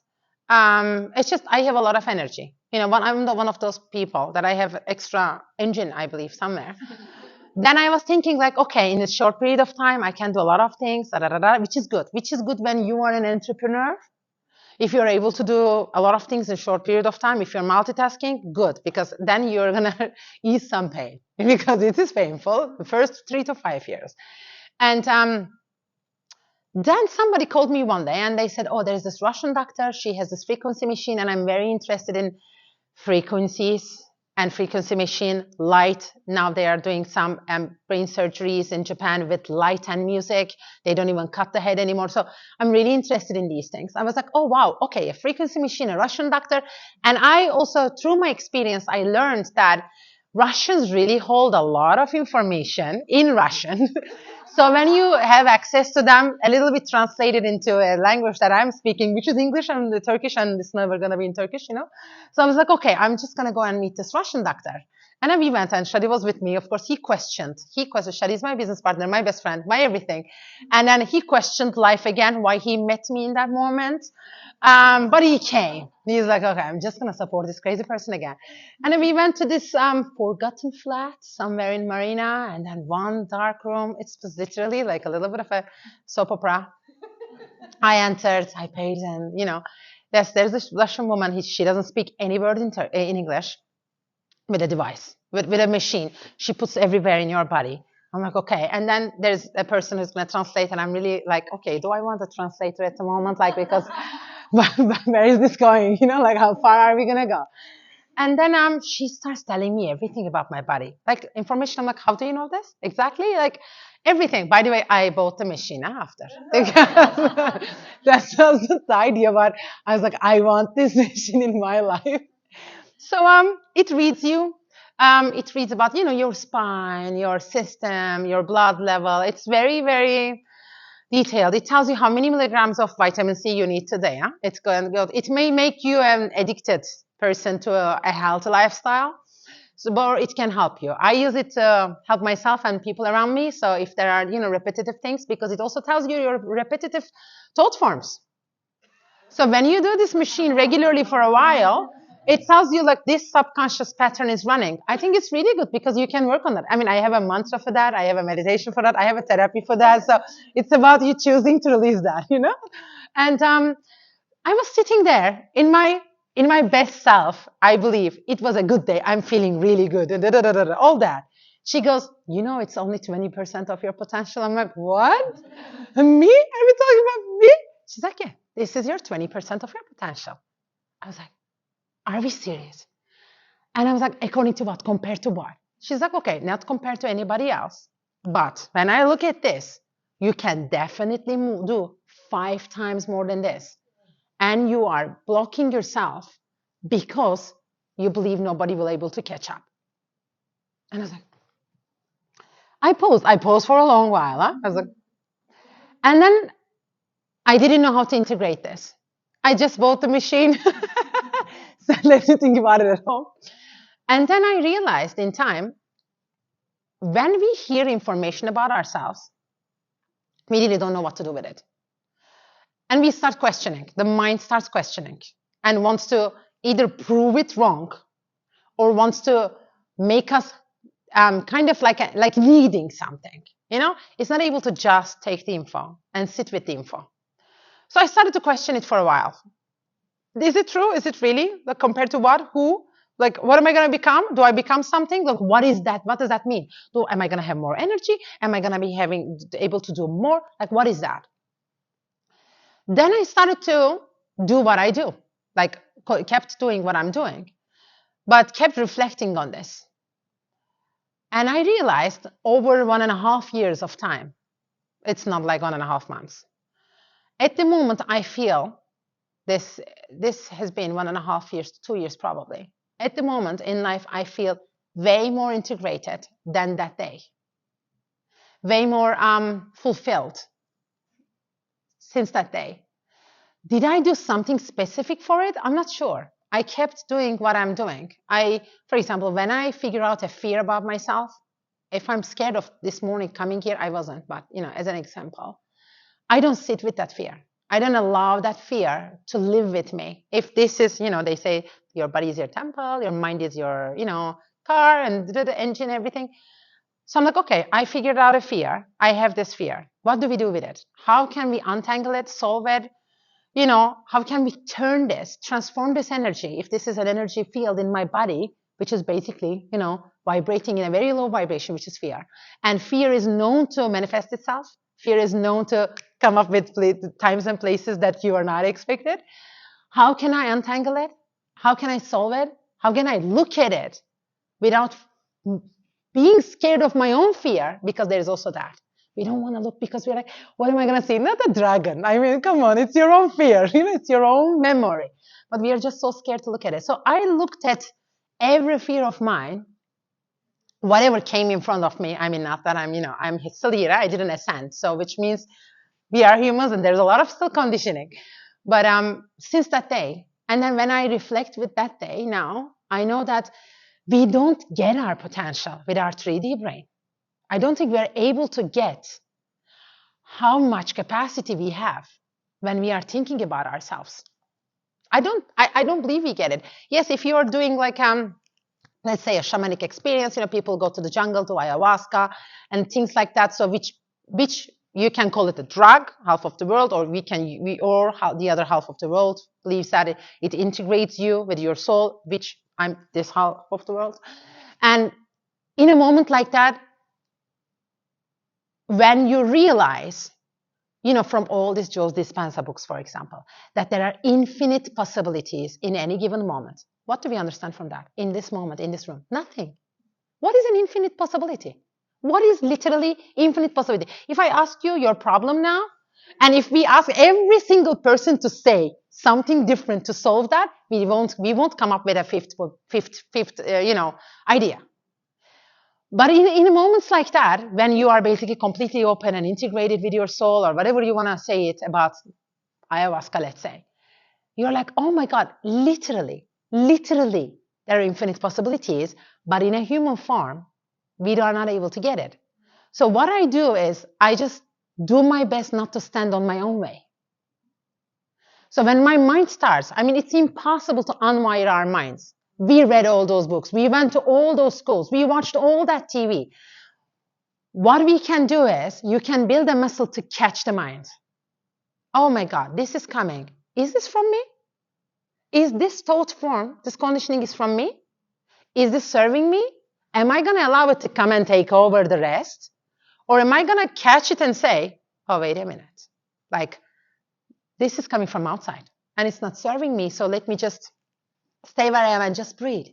It's just I have a lot of energy. I'm one of those people that I have extra engine, I believe, somewhere. Then I was thinking like, okay, in a short period of time, I can do a lot of things, which is good. Which is good when you are an entrepreneur. If you're able to do a lot of things in a short period of time, if you're multitasking, good, because then you're going to ease some pain because it is painful the first 3 to 5 years. And then somebody called me one day and they said, oh, there's this Russian doctor. She has this frequency machine and I'm very interested in frequencies and frequency machine, light. Now they are doing some brain surgeries in Japan with light and music. They don't even cut the head anymore. So I'm really interested in these things. I was like, oh, wow, okay, a frequency machine, a Russian doctor. And I also, through my experience, I learned that Russians really hold a lot of information in Russian. So when you have access to them, a little bit translated into a language that I'm speaking, which is English and the Turkish, and it's never going to be in Turkish, So I was like, okay, I'm just going to go and meet this Russian doctor. And then we went, and Shadi was with me. Of course, he questioned. Shadi is my business partner, my best friend, my everything. And then he questioned life again, why he met me in that moment. But he came. He's like, okay, I'm just going to support this crazy person again. And then we went to this forgotten flat somewhere in Marina, and then one dark room. It was literally like a little bit of a soap opera. I entered, I paid, and there's this Russian woman. She doesn't speak any word in English, with a device, with a machine. She puts everywhere in your body. I'm like, okay. And then there's a person who's going to translate, and I'm really like, okay, do I want a translator at the moment? Like, because where is this going? Like, how far are we going to go? And then she starts telling me everything about my body, like information. I'm like, how do you know this? Exactly, like everything. By the way, I bought the machine after. That's just the idea. But I was like, I want this machine in my life. So it reads you. It reads about your spine, your system, your blood level. It's very, very detailed. It tells you how many milligrams of vitamin C you need today. Huh? It's going to go. It may make you an addicted person to a healthy lifestyle, or it can help you. I use it to help myself and people around me. So if there are repetitive things, because it also tells you your repetitive thought forms. So when you do this machine regularly for a while, it tells you like this subconscious pattern is running. I think it's really good because you can work on that. I mean, I have a mantra for that. I have a meditation for that. I have a therapy for that. So it's about you choosing to release that, And I was sitting there in my best self. I believe it was a good day. I'm feeling really good. All that. She goes, it's only 20% of your potential. I'm like, what? Me? Are we talking about me? She's like, yeah, this is your 20% of your potential. I was like, are we serious? And I was like, according to what? Compared to what? She's like, okay, not compared to anybody else. But when I look at this, you can definitely do 5 times more than this. And you are blocking yourself because you believe nobody will be able to catch up. And I was like, I paused for a long while. Huh? I was like, and then I didn't know how to integrate this. I just bought the machine, so let me think about it at home. And then I realized in time, when we hear information about ourselves, we really don't know what to do with it. And we start questioning. The mind starts questioning. and wants to either prove it wrong or wants to make us kind of like needing something. It's not able to just take the info and sit with the info. So I started to question it for a while. Is it true? Is it really? Like, compared to what? Who? Like, what am I going to become? Do I become something? Like, what is that? What does that mean? Am I going to have more energy? Am I going to be able to do more? Like, what is that? Then I started to do what I do, like kept doing what I'm doing, but kept reflecting on this. And I realized over 1.5 years of time, it's not like 1.5 months. At the moment, I feel this has been 1.5 years, 2 years probably. At the moment in life, I feel way more integrated than that day, way more fulfilled since that day. Did I do something specific for it? I'm not sure. I kept doing what I'm doing. For example, when I figure out a fear about myself, if I'm scared of this morning coming here, I wasn't, but as an example, I don't sit with that fear. I don't allow that fear to live with me. If this is, they say your body is your temple, your mind is your, car and the engine, everything. So I'm like, okay, I figured out a fear. I have this fear. What do we do with it? How can we untangle it, solve it? How can we turn this, transform this energy? If this is an energy field in my body, which is basically, vibrating in a very low vibration, which is fear. And fear is known to manifest itself. Fear is known to come up with times and places that you are not expected. How can I untangle it? How can I solve it? How can I look at it without being scared of my own fear? Because there's also that. We don't want to look because we're like, what am I going to see? Not a dragon. I mean, come on, it's your own fear. It's your own memory. But we are just so scared to look at it. So I looked at every fear of mine, whatever came in front of me. I mean, not that I'm still here. I didn't ascend. So which means we are humans and there's a lot of still conditioning. But since that day, and then when I reflect with that day now, I know that we don't get our potential with our 3D brain. I don't think we are able to get how much capacity we have when we are thinking about ourselves. I don't believe we get it. Yes, if you are doing like let's say a shamanic experience, people go to the jungle, to ayahuasca and things like that. So which you can call it a drug, half of the world, or the other half of the world believes that it integrates you with your soul, which I'm this half of the world. And in a moment like that, when you realize, from all these Joe Dispenza books, for example, that there are infinite possibilities in any given moment. What do we understand from that? In this moment, in this room? Nothing. What is an infinite possibility? What is literally infinite possibility? If I ask you your problem now, and if we ask every single person to say something different to solve that, we won't come up with a fifth idea. But in moments like that, when you are basically completely open and integrated with your soul or whatever you want to say it about ayahuasca, let's say, you're like, oh my God, literally, there are infinite possibilities, but in a human form, we are not able to get it. So what I do is I just do my best not to stand on my own way. So when my mind starts, it's impossible to unwire our minds. We read all those books. We went to all those schools. We watched all that TV. What we can do is you can build a muscle to catch the mind. Oh my God, this is coming. Is this from me? Is this thought form, this conditioning is from me? Is this serving me? Am I going to allow it to come and take over the rest? Or am I going to catch it and say, oh, wait a minute. Like, this is coming from outside and it's not serving me. So let me just stay where I am and just breathe.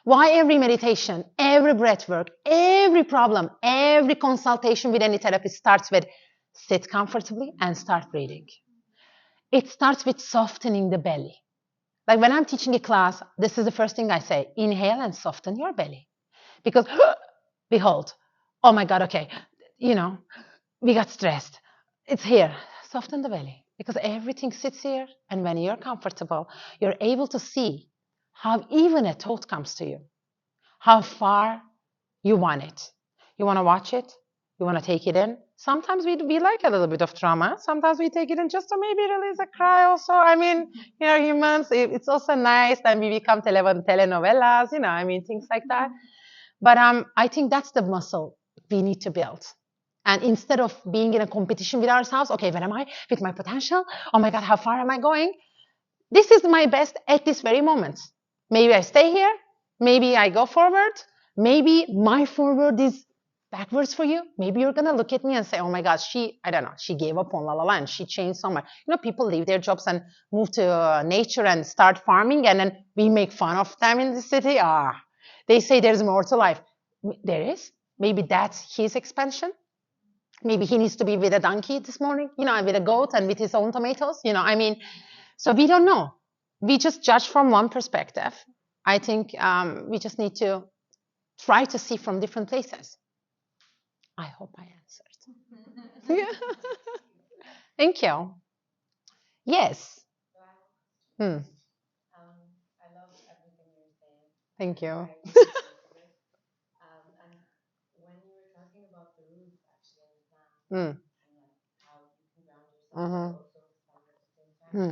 Why every meditation, every breath work, every problem, every consultation with any therapist starts with sit comfortably and start breathing. It starts with softening the belly. Like when I'm teaching a class, this is the first thing I say, inhale and soften your belly. Because, behold, oh my God, okay, we got stressed. It's here. Soften the belly because everything sits here. And when you're comfortable, you're able to see how even a thought comes to you, how far you want it. You want to watch it. You want to take it in. sometimes we like a little bit of drama. Sometimes we take it in just to maybe release a cry also. I mean, humans, it's also nice. And we become telenovelas, I mean, things like that. But I think that's the muscle we need to build. And instead of being in a competition with ourselves, okay, where am I with my potential? Oh my God, how far am I going? This is my best at this very moment. Maybe I stay here. Maybe I go forward. Maybe my forward is backwards for you. Maybe you're going to look at me and say, oh my God, I don't know, she gave up on La La Land. She changed so much. People leave their jobs and move to nature and start farming. And then we make fun of them in the city. They say there's more to life. There is. Maybe that's his expansion. Maybe he needs to be with a donkey this morning, with a goat and with his own tomatoes. I mean, so we don't know. We just judge from one perspective. I think we just need to try to see from different places. I hope I answered. Yeah. Thank you. Yes. Hmm. Thank you. Hmm. Mhm. Hmm.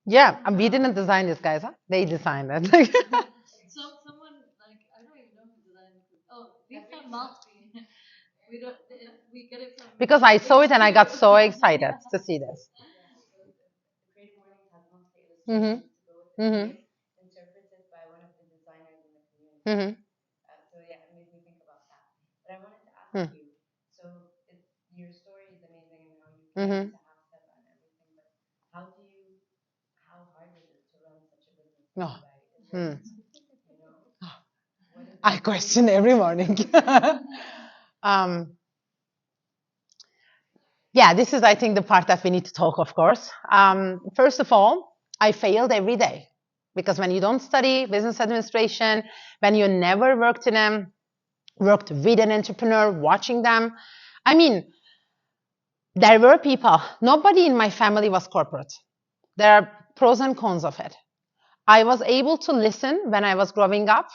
Yeah, and we didn't design this, guys. Huh? They designed it. Someone like I don't even know who designed it. Oh, Lisa Malfi. We get it from Because I saw it and I got so excited to see this. Mm-hmm. Mm-hmm. Mm-hmm. Hmm. Mm-hmm. Oh. Hmm. I question every morning. um, yeah, this is, I think, the part that we need to talk, of course. First of all, I failed every day because when you don't study business administration, when you never worked with an entrepreneur, watching them, I mean, there were people, nobody in my family was corporate. There are pros and cons of it. I was able to listen when I was growing up,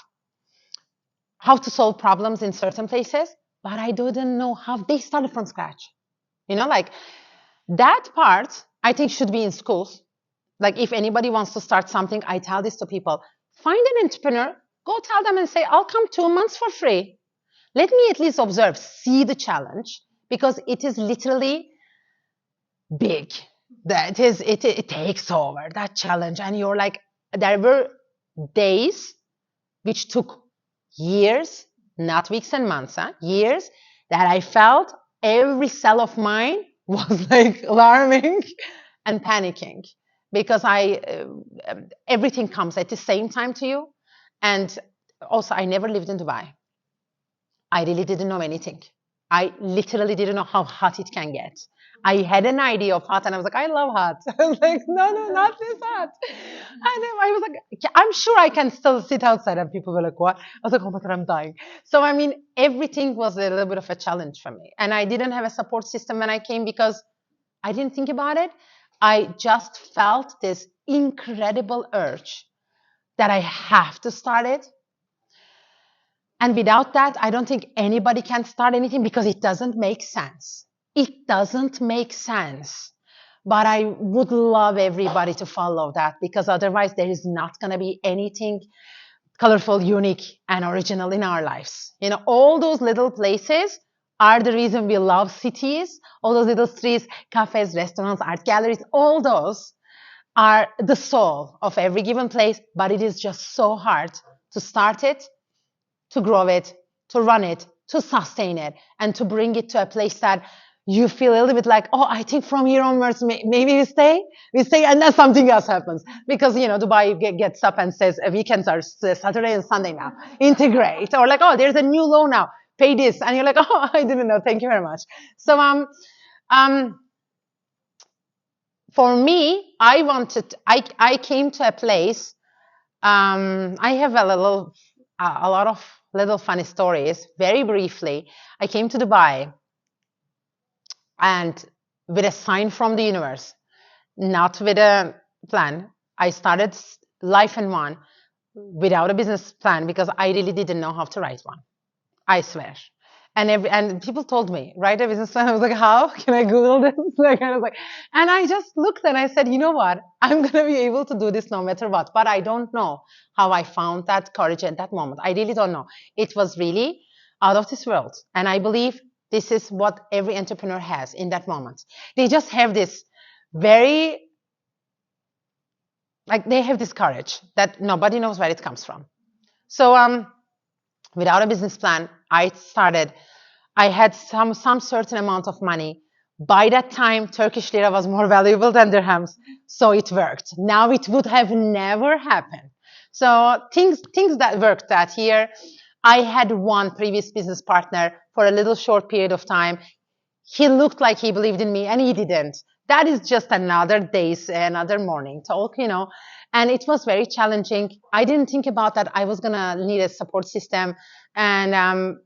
how to solve problems in certain places, but I didn't know how they started from scratch. Like that part, I think should be in schools. Like if anybody wants to start something, I tell this to people, find an entrepreneur, go tell them and say, I'll come 2 months for free. Let me at least observe, see the challenge, because it is literally big. It takes over that challenge. And you're like, there were days which took years, not weeks and months, years, that I felt every cell of mine was like alarming and panicking because everything comes at the same time to you. And also, I never lived in Dubai. I really didn't know anything. I literally didn't know how hot it can get. I had an idea of hot and I was like, I love hot. I was like, no, not this hot. And then I was like, I'm sure I can still sit outside. And people were like, what? I was like, oh my God, I'm dying. So, I mean, everything was a little bit of a challenge for me. And I didn't have a support system when I came because I didn't think about it. I just felt this incredible urge that I have to start it. And without that, I don't think anybody can start anything because it doesn't make sense. It doesn't make sense. But I would love everybody to follow that because otherwise there is not going to be anything colorful, unique, and original in our lives. All those little places are the reason we love cities. All those little streets, cafes, restaurants, art galleries, all those are the soul of every given place. But it is just so hard to start it, to grow it, to run it, to sustain it, and to bring it to a place that you feel a little bit like, oh, I think from here onwards, maybe we stay, and then something else happens. Because, Dubai gets up and says, weekends are Saturday and Sunday now, integrate. Or like, oh, there's a new law now, pay this. And you're like, oh, I didn't know, thank you very much. So, for me, I came to a place, I have a lot of little funny stories. Very briefly, I came to Dubai. And with a sign from the universe, not with a plan, I started life in one without a business plan because I really didn't know how to write one. I swear. And people told me, write a business plan. I was like, how can I Google this? Like, I was like, and I just looked and I said, you know what? I'm gonna be able to do this no matter what. But I don't know how I found that courage at that moment. I really don't know. It was really out of this world. And I believe this is what every entrepreneur has in that moment. They just have this very, like they have this courage that nobody knows where it comes from. So without a business plan, I had some certain amount of money. By that time, Turkish lira was more valuable than dirhams, so it worked. Now it would have never happened. So things that worked that year. I had one previous business partner for a little short period of time. He looked like he believed in me, and he didn't. That is just another morning talk, you know. And it was very challenging. I didn't think about that I was gonna need a support system, and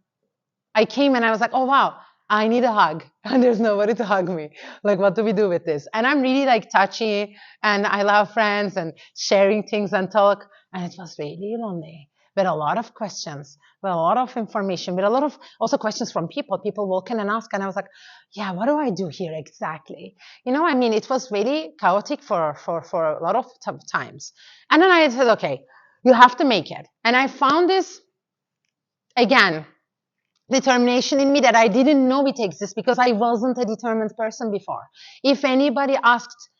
I came and I was like, oh wow, I need a hug, and there's nobody to hug me. Like, what do we do with this? And I'm really like touchy, and I love friends and sharing things and talk, and it was really lonely. With a lot of questions, with a lot of information, with a lot of also questions from people. People walk in and ask, and I was like, yeah, what do I do here exactly? You know, I mean, it was really chaotic for a lot of times. And then I said, okay, you have to make it. And I found this again determination in me that I didn't know it exists because I wasn't a determined person before. If anybody asked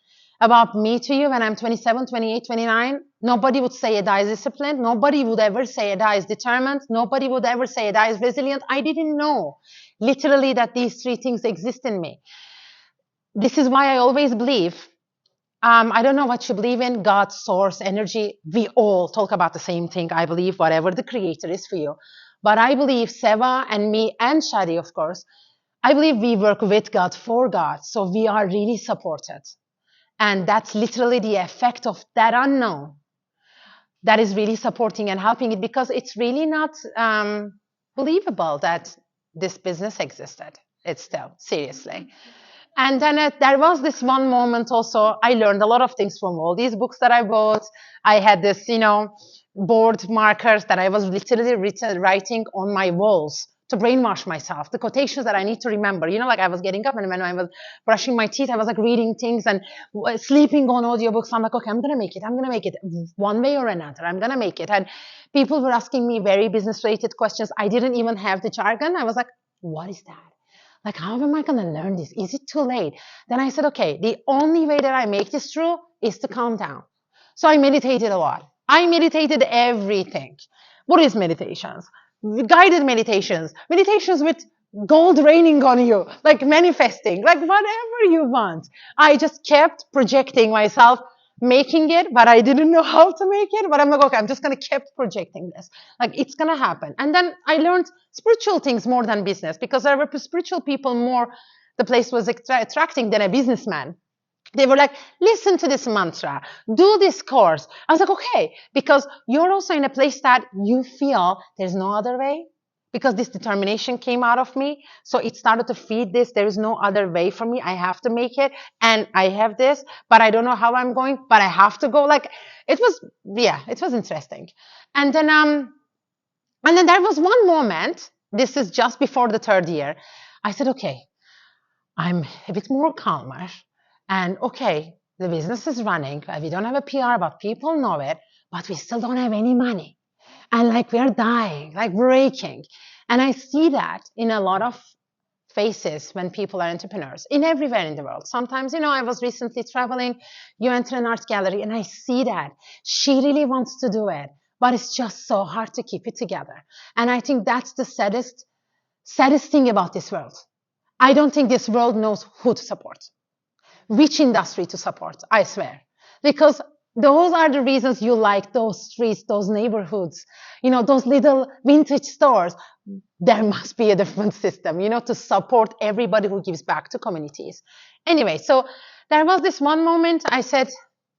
about me to you when I'm 27, 28, 29, nobody would say Eda is disciplined. Nobody would ever say Eda is determined. Nobody would ever say Eda is resilient. I didn't know literally that these three things exist in me. This is why I always believe I don't know what you believe in, God, source, energy. We all talk about the same thing, I believe, whatever the creator is for you. But I believe Seva and me and Shadi, of course, I believe we work with God for God. So we are really supported. And that's literally the effect of that unknown that is really supporting and helping it because it's really not believable that this business existed. It's still, seriously. And then there was this one moment also, I learned a lot of things from all these books that I bought. I had this, you know, board markers that I was literally writing on my walls to brainwash myself, the quotations that I need to remember. You know, like I was getting up and when I was brushing my teeth, I was like reading things and sleeping on audiobooks. I'm like, okay, I'm going to make it. I'm going to make it one way or another. I'm going to make it. And people were asking me very business related questions. I didn't even have the jargon. I was like, what is that? Like, how am I going to learn this? Is it too late? Then I said, okay, the only way that I make this true is to calm down. So I meditated a lot. I meditated everything. Buddhist meditations, guided meditations, meditations with gold raining on you, like manifesting, like whatever you want. I just kept projecting myself making it, but I didn't know how to make it. But I'm like, okay, I'm just going to keep projecting this. Like, it's going to happen. And then I learned spiritual things more than business because there were spiritual people more the place was attracting than a businessman. They were like, listen to this mantra, do this course. I was like, okay, because you're also in a place that you feel there's no other way. Because this determination came out of me. So it started to feed this. There is no other way for me. I have to make it. And I have this, but I don't know how I'm going, but I have to go. Like it was interesting. And then there was one moment. This is just before the third year. I said, okay, I'm a bit more calmer. And okay, the business is running. We don't have a PR, but people know it, but we still don't have any money. And like we're dying, like breaking. And I see that in a lot of faces when people are entrepreneurs in everywhere in the world. Sometimes, you know, I was recently traveling, you enter an art gallery and I see that she really wants to do it, but it's just so hard to keep it together. And I think that's the saddest thing about this world. I don't think this world knows who to support, which industry to support, I swear. Because those are the reasons you like those streets, those neighborhoods, you know, those little vintage stores. There must be a different system, you know, to support everybody who gives back to communities. Anyway, so there was this one moment I said,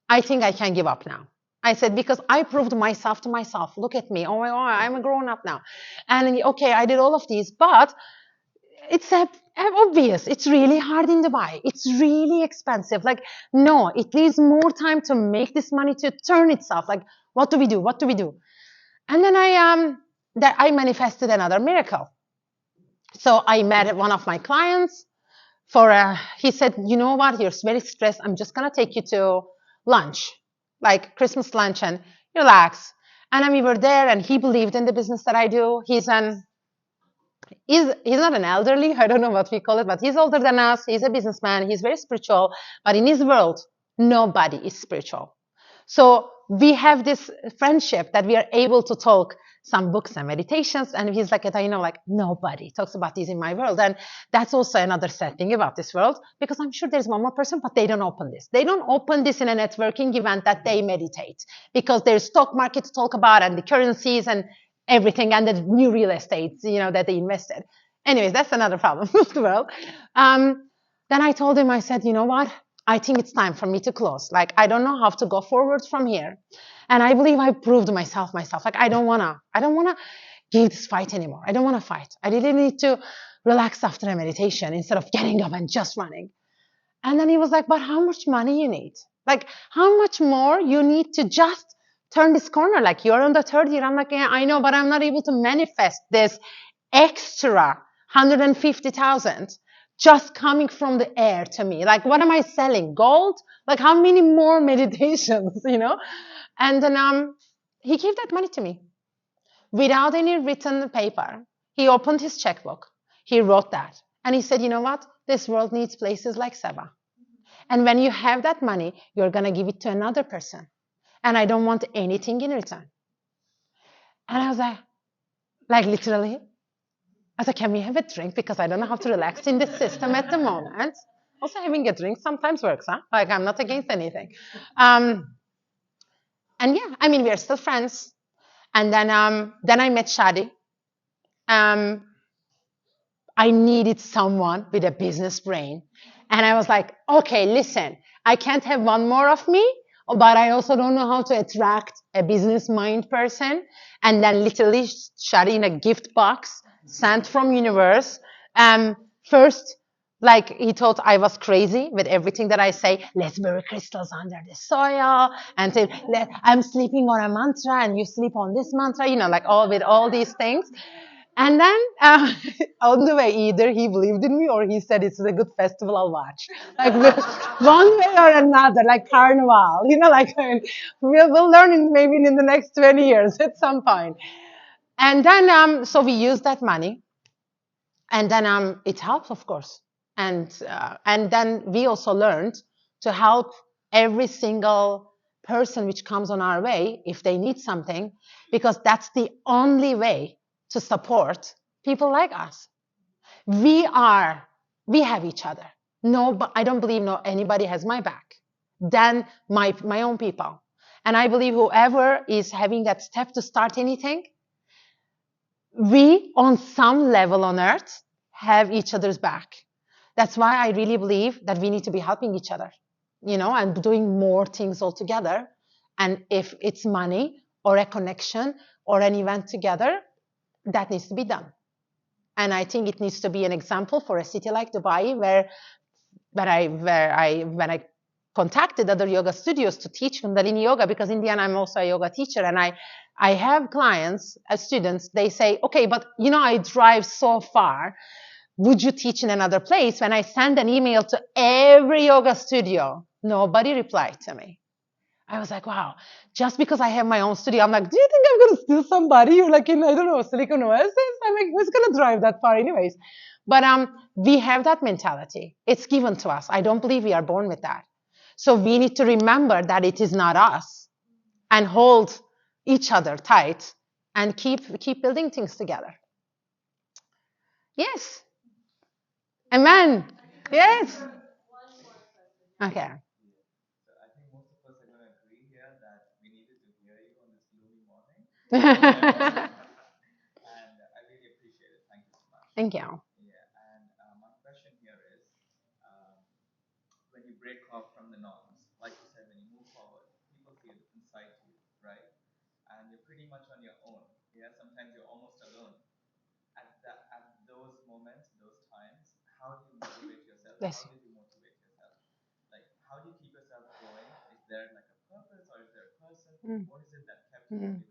I think I can give up now. I said, because I proved myself to myself. Look at me. Oh my God, I'm a grown up now. And okay, I did all of these, but it's a obvious. It's really hard in Dubai. It's really expensive. Like, no, it needs more time to make this money to turn itself. Like, what do we do? What do we do? And then I manifested another miracle. So I met one of my clients for he said, you know what, you're very stressed. I'm just gonna take you to lunch, like Christmas lunch, and relax. And then we were there, and he believed in the business that I do. He's not an elderly, I don't know what we call it, but he's older than us. He's a businessman. He's very spiritual, but in his world, nobody is spiritual. So we have this friendship that we are able to talk some books and meditations. And he's like, like nobody talks about this in my world. And that's also another sad thing about this world, because I'm sure there's one more person, but they don't open this. They don't open this in a networking event that they meditate, because there's stock market to talk about, and the currencies and everything, and the new real estates, that they invested. Anyways, that's another problem of the world. Then I told him, I said, you know what? I think it's time for me to close. Like, I don't know how to go forward from here. And I believe I proved myself. Like, I don't wanna give this fight anymore. I don't wanna fight. I really need to relax after a meditation instead of getting up and just running. And then he was like, but how much money you need? Like, how much more you need to just turn this corner? Like, you're on the third year. I'm like, yeah, I know, but I'm not able to manifest this extra 150,000 just coming from the air to me. Like, what am I selling? Gold? Like, how many more meditations, And then he gave that money to me without any written paper. He opened his checkbook. He wrote that. And he said, you know what? This world needs places like SEVA. And when you have that money, you're going to give it to another person. And I don't want anything in return. And I was like literally, I was like, can we have a drink? Because I don't know how to relax in this system at the moment. Also, having a drink sometimes works, huh? Like, I'm not against anything. And yeah, I mean, we are still friends. And then I met Shadi. Um, I needed someone with a business brain. And I was like, okay, listen, I can't have one more of me, but I also don't know how to attract a business mind person. And then literally shot in a gift box sent from universe. First, like he thought I was crazy with everything that I say. Let's bury crystals under the soil, and say, I'm sleeping on a mantra, and you sleep on this mantra. Like all these things. And then on the way, either he believed in me, or he said it's a good festival, I'll watch. Like one way or another, like carnival, like we'll learn maybe in the next 20 years at some point. And then so we used that money, and then it helps, of course. And then we also learned to help every single person which comes on our way if they need something, because that's the only way to support people like us. We have each other. No, but I don't believe anybody has my back than my own people. And I believe whoever is having that step to start anything, we on some level on earth have each other's back. That's why I really believe that we need to be helping each other, and doing more things all together. And if it's money or a connection or an event together, that needs to be done. And I think it needs to be an example for a city like Dubai, when I contacted other yoga studios to teach Kundalini yoga, because in the end I'm also a yoga teacher, and I have clients, students, they say, okay, but I drive so far. Would you teach in another place? When I send an email to every yoga studio, nobody replied to me. I was like, wow, just because I have my own studio, I'm like, do you think I'm going to steal somebody? You're like in, I don't know, Silicon Oasis? I'm like, who's going to drive that far anyways? But we have that mentality. It's given to us. I don't believe we are born with that. So we need to remember that it is not us, and hold each other tight and keep building things together. Yes. Amen. Yes. Okay. Thank you. Bless you. Mm.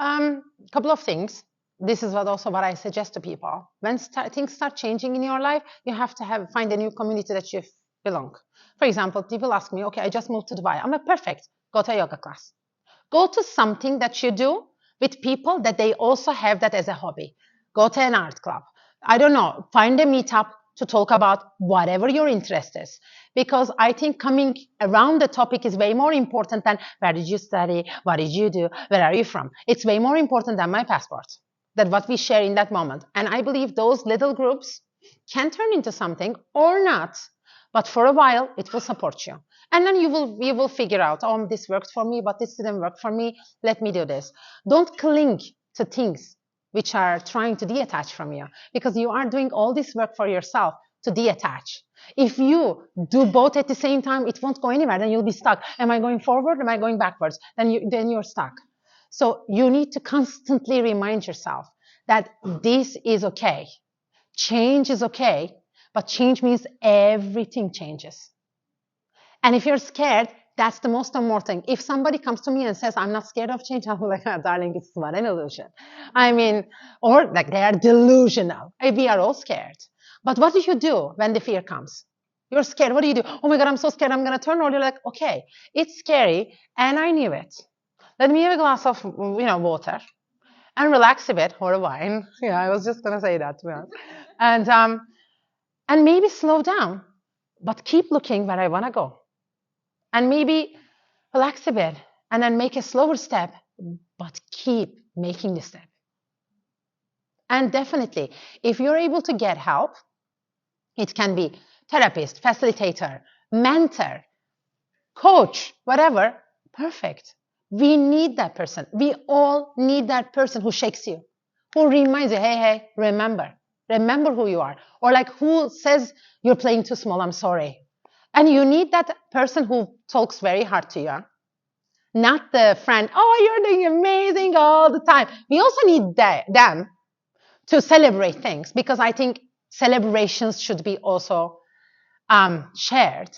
Mm. Couple of things. This is what I suggest to people. When things start changing in your life, you have to find a new community that you belong. For example, people ask me, okay, I just moved to Dubai. I'm a perfect. Go to a yoga class. Go to something that you do with people that they also have that as a hobby. Go to an art club. I don't know. Find a meetup to talk about whatever your interest is. Because I think coming around the topic is way more important than where did you study? What did you do? Where are you from? It's way more important than my passport, than what we share in that moment. And I believe those little groups can turn into something or not. But for a while, it will support you. And then you will figure out, oh, this worked for me, but this didn't work for me. Let me do this. Don't cling to things which are trying to detach from you, because you are doing all this work for yourself to detach. If you do both at the same time, it won't go anywhere. Then you'll be stuck. Am I going forward? Am I going backwards? Then you're stuck. So you need to constantly remind yourself that this is okay. Change is okay, but change means everything changes. And if you're scared, that's the most important thing. If somebody comes to me and says, I'm not scared of change, I'm like, oh, darling, it's not an illusion. I mean, or like they are delusional. We are all scared. But what do you do when the fear comes? You're scared. What do you do? Oh my God, I'm so scared. I'm going to turn. Or you're like, okay, it's scary. And I knew it. Let me have a glass of, water and relax a bit, or a wine. Yeah, I was just going to say that, to be honest. And maybe slow down, but keep looking where I want to go. And maybe relax a bit and then make a slower step, but keep making the step. And definitely, if you're able to get help, it can be therapist, facilitator, mentor, coach, whatever, perfect. We need that person. We all need that person who shakes you, who reminds you, hey, remember who you are. Or like who says you're playing too small, I'm sorry. And you need that person who talks very hard to you. Not the friend, oh, you're doing amazing all the time. We also need them to celebrate things, because I think celebrations should be also shared.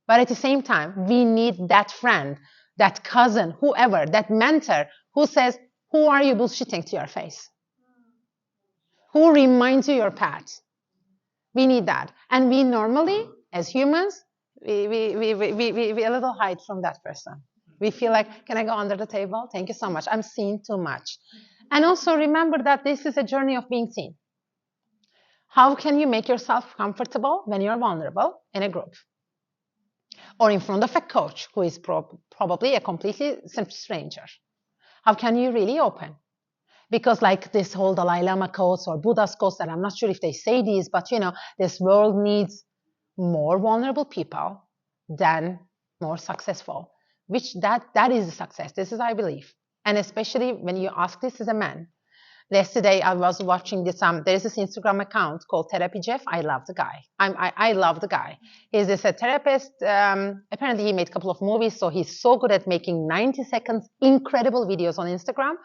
But at the same time, we need that friend, that cousin, whoever, that mentor who says, who are you bullshitting to your face? Who reminds you your path? We need that. And we normally, as humans, we a little hide from that person. We feel like, can I go under the table? Thank you so much. I'm seen too much. And also remember that this is a journey of being seen. How can you make yourself comfortable when you're vulnerable in a group? Or in front of a coach who is probably a completely stranger? How can you really open? Because like this whole Dalai Lama quotes or Buddha's quotes, and I'm not sure if they say these, but this world needs more vulnerable people than more successful, which that is a success. This is, I believe. And especially when you ask this as a man. Yesterday, I was watching this. There is this Instagram account called Therapy Jeff. I love the guy. I love the guy. He's a therapist. Apparently, he made a couple of movies, so he's so good at making 90 seconds incredible videos on Instagram,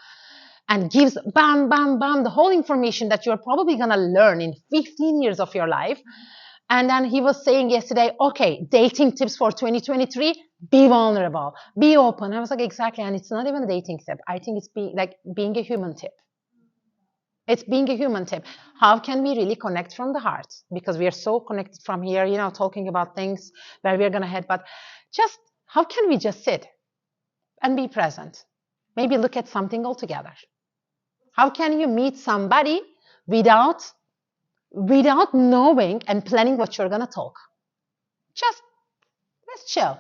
and gives bam, bam, bam the whole information that you're probably gonna learn in 15 years of your life. And then he was saying yesterday, okay, dating tips for 2023: be vulnerable, be open. I was like, exactly, and it's not even a dating tip. I think it's being a human tip. It's being a human tip. How can we really connect from the heart? Because we are so connected from here, talking about things where we're going to head. But just how can we just sit and be present? Maybe look at something altogether. How can you meet somebody without knowing and planning what you're going to talk? Just let's chill.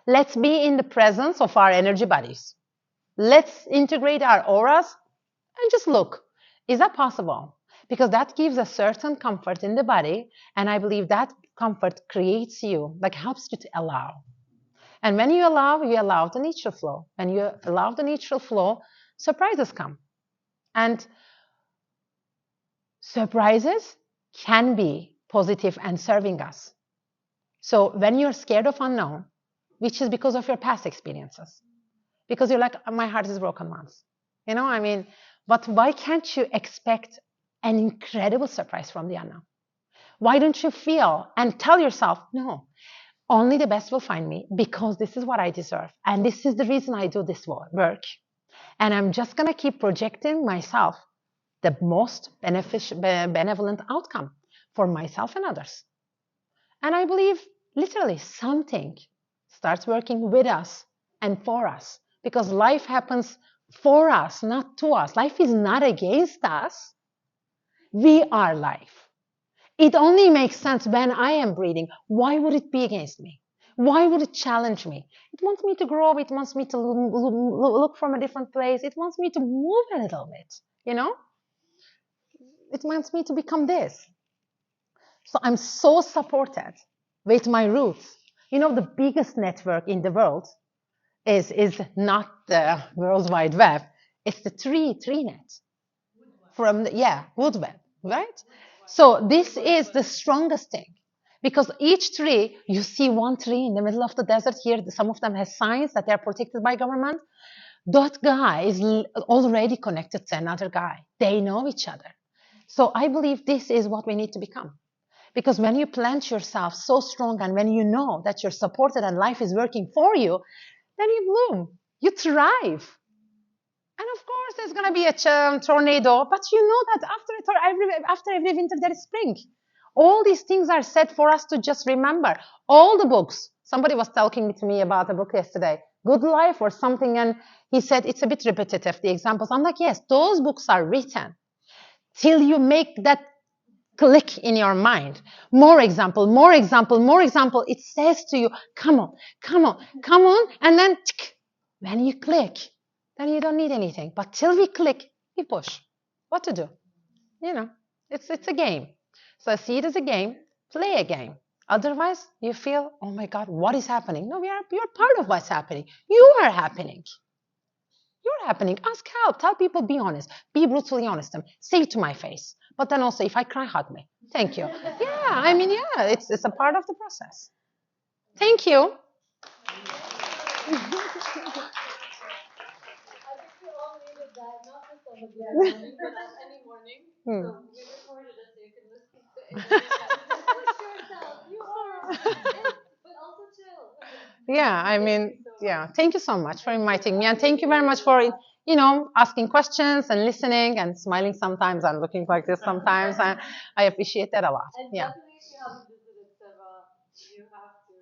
Let's be in the presence of our energy bodies. Let's integrate our auras and just look. Is that possible? Because that gives a certain comfort in the body. And I believe that comfort creates you, helps you to allow. And when you allow the natural flow. When you allow the natural flow, surprises come. And surprises can be positive and serving us. So when you're scared of unknown, which is because of your past experiences, because you're like, my heart is broken once. But why can't you expect an incredible surprise from the unknown? Why don't you feel and tell yourself, no, only the best will find me because this is what I deserve. And this is the reason I do this work. And I'm just going to keep projecting myself the most benevolent outcome for myself and others. And I believe literally something starts working with us and for us because life happens for us, not to us. Life is not against us. We are life. It only makes sense when I am breathing. Why would it be against me? Why would it challenge me? It wants me to grow. It wants me to look from a different place. It wants me to move a little bit, you know? It wants me to become this. So I'm so supported with my roots. You know, the biggest network in the world is not the World Wide Web. It's the tree net from wood web, right? So this is the strongest thing because each tree, you see one tree in the middle of the desert here. Some of them has signs that they're protected by government. That guy is already connected to another guy. They know each other. So I believe this is what we need to become. Because when you plant yourself so strong and when you know that you're supported and life is working for you, then you bloom, you thrive. And of course, there's going to be a tornado, but you know that after every winter, there is spring. All these things are said for us to just remember. All the books. Somebody was talking to me about a book yesterday, Good Life or something, and he said it's a bit repetitive, the examples. I'm like, yes, those books are written till you make that click in your mind. More example, more example, more example. It says to you, come on, come on, come on. And then when you click, then you don't need anything. But till we click, we push. What to do? You know, it's a game. So I see it as a game, play a game. Otherwise, you feel, oh my God, what is happening? No, you're part of what's happening. You are happening. You're happening. Ask help. Tell people, be honest. Be brutally honest. Say it to my face. But then also, if I cry, hug me. Thank you. Yeah, I mean, yeah, it's a part of the process. Thank you. I think we all needed that, not just on the good morning, but on any morning. So we recorded it so you can listen to it. Push yourself. You are, but also chill. Yeah, I mean, yeah. Thank you so much for inviting me, and thank you very much for asking questions and listening and smiling sometimes and looking like this sometimes. And I appreciate that a lot. And Yeah. definitely, if you haven't visited SEVA, you have to.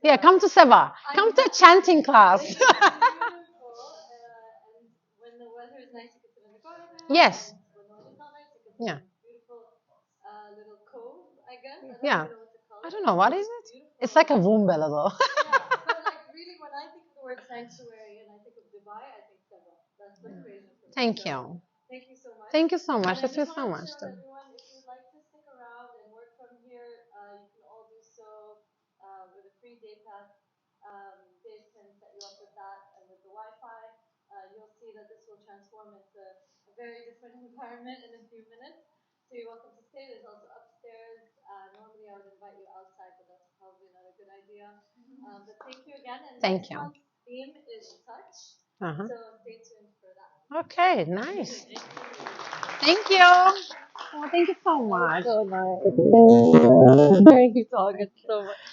Yeah, come to SEVA. Come to a chanting class. It's beautiful, and when the weather is nice, you can sit in the garden. Yes. And when the weather's not nice, you can sit Yeah. in this beautiful little cove, I guess. I don't Yeah. even know what to call it. I don't know what is It's it. beautiful. It's like a womb a little. Yeah, but like really, when I think of the word sanctuary and I think of Dubai, I think SEVA. That's the equation for me. Thank So, you. thank you so much. Thank you so much. And I This just is so wanted to much. share with everyone, if you'd like to stick around and work from here, you can all do so with a free day pass. Dave can set you up with that and with the Wi-Fi. You'll see that this will transform into a very different environment in a few minutes. So you're welcome to stay. There's also upstairs. Normally I would invite you outside, but that's probably not a good idea. But thank you again. And Thank next you. month's theme is touch. Uh-huh. So stay tuned for that. Okay, nice. Thank you. Oh, thank you so much. So nice. Very talkative. So much.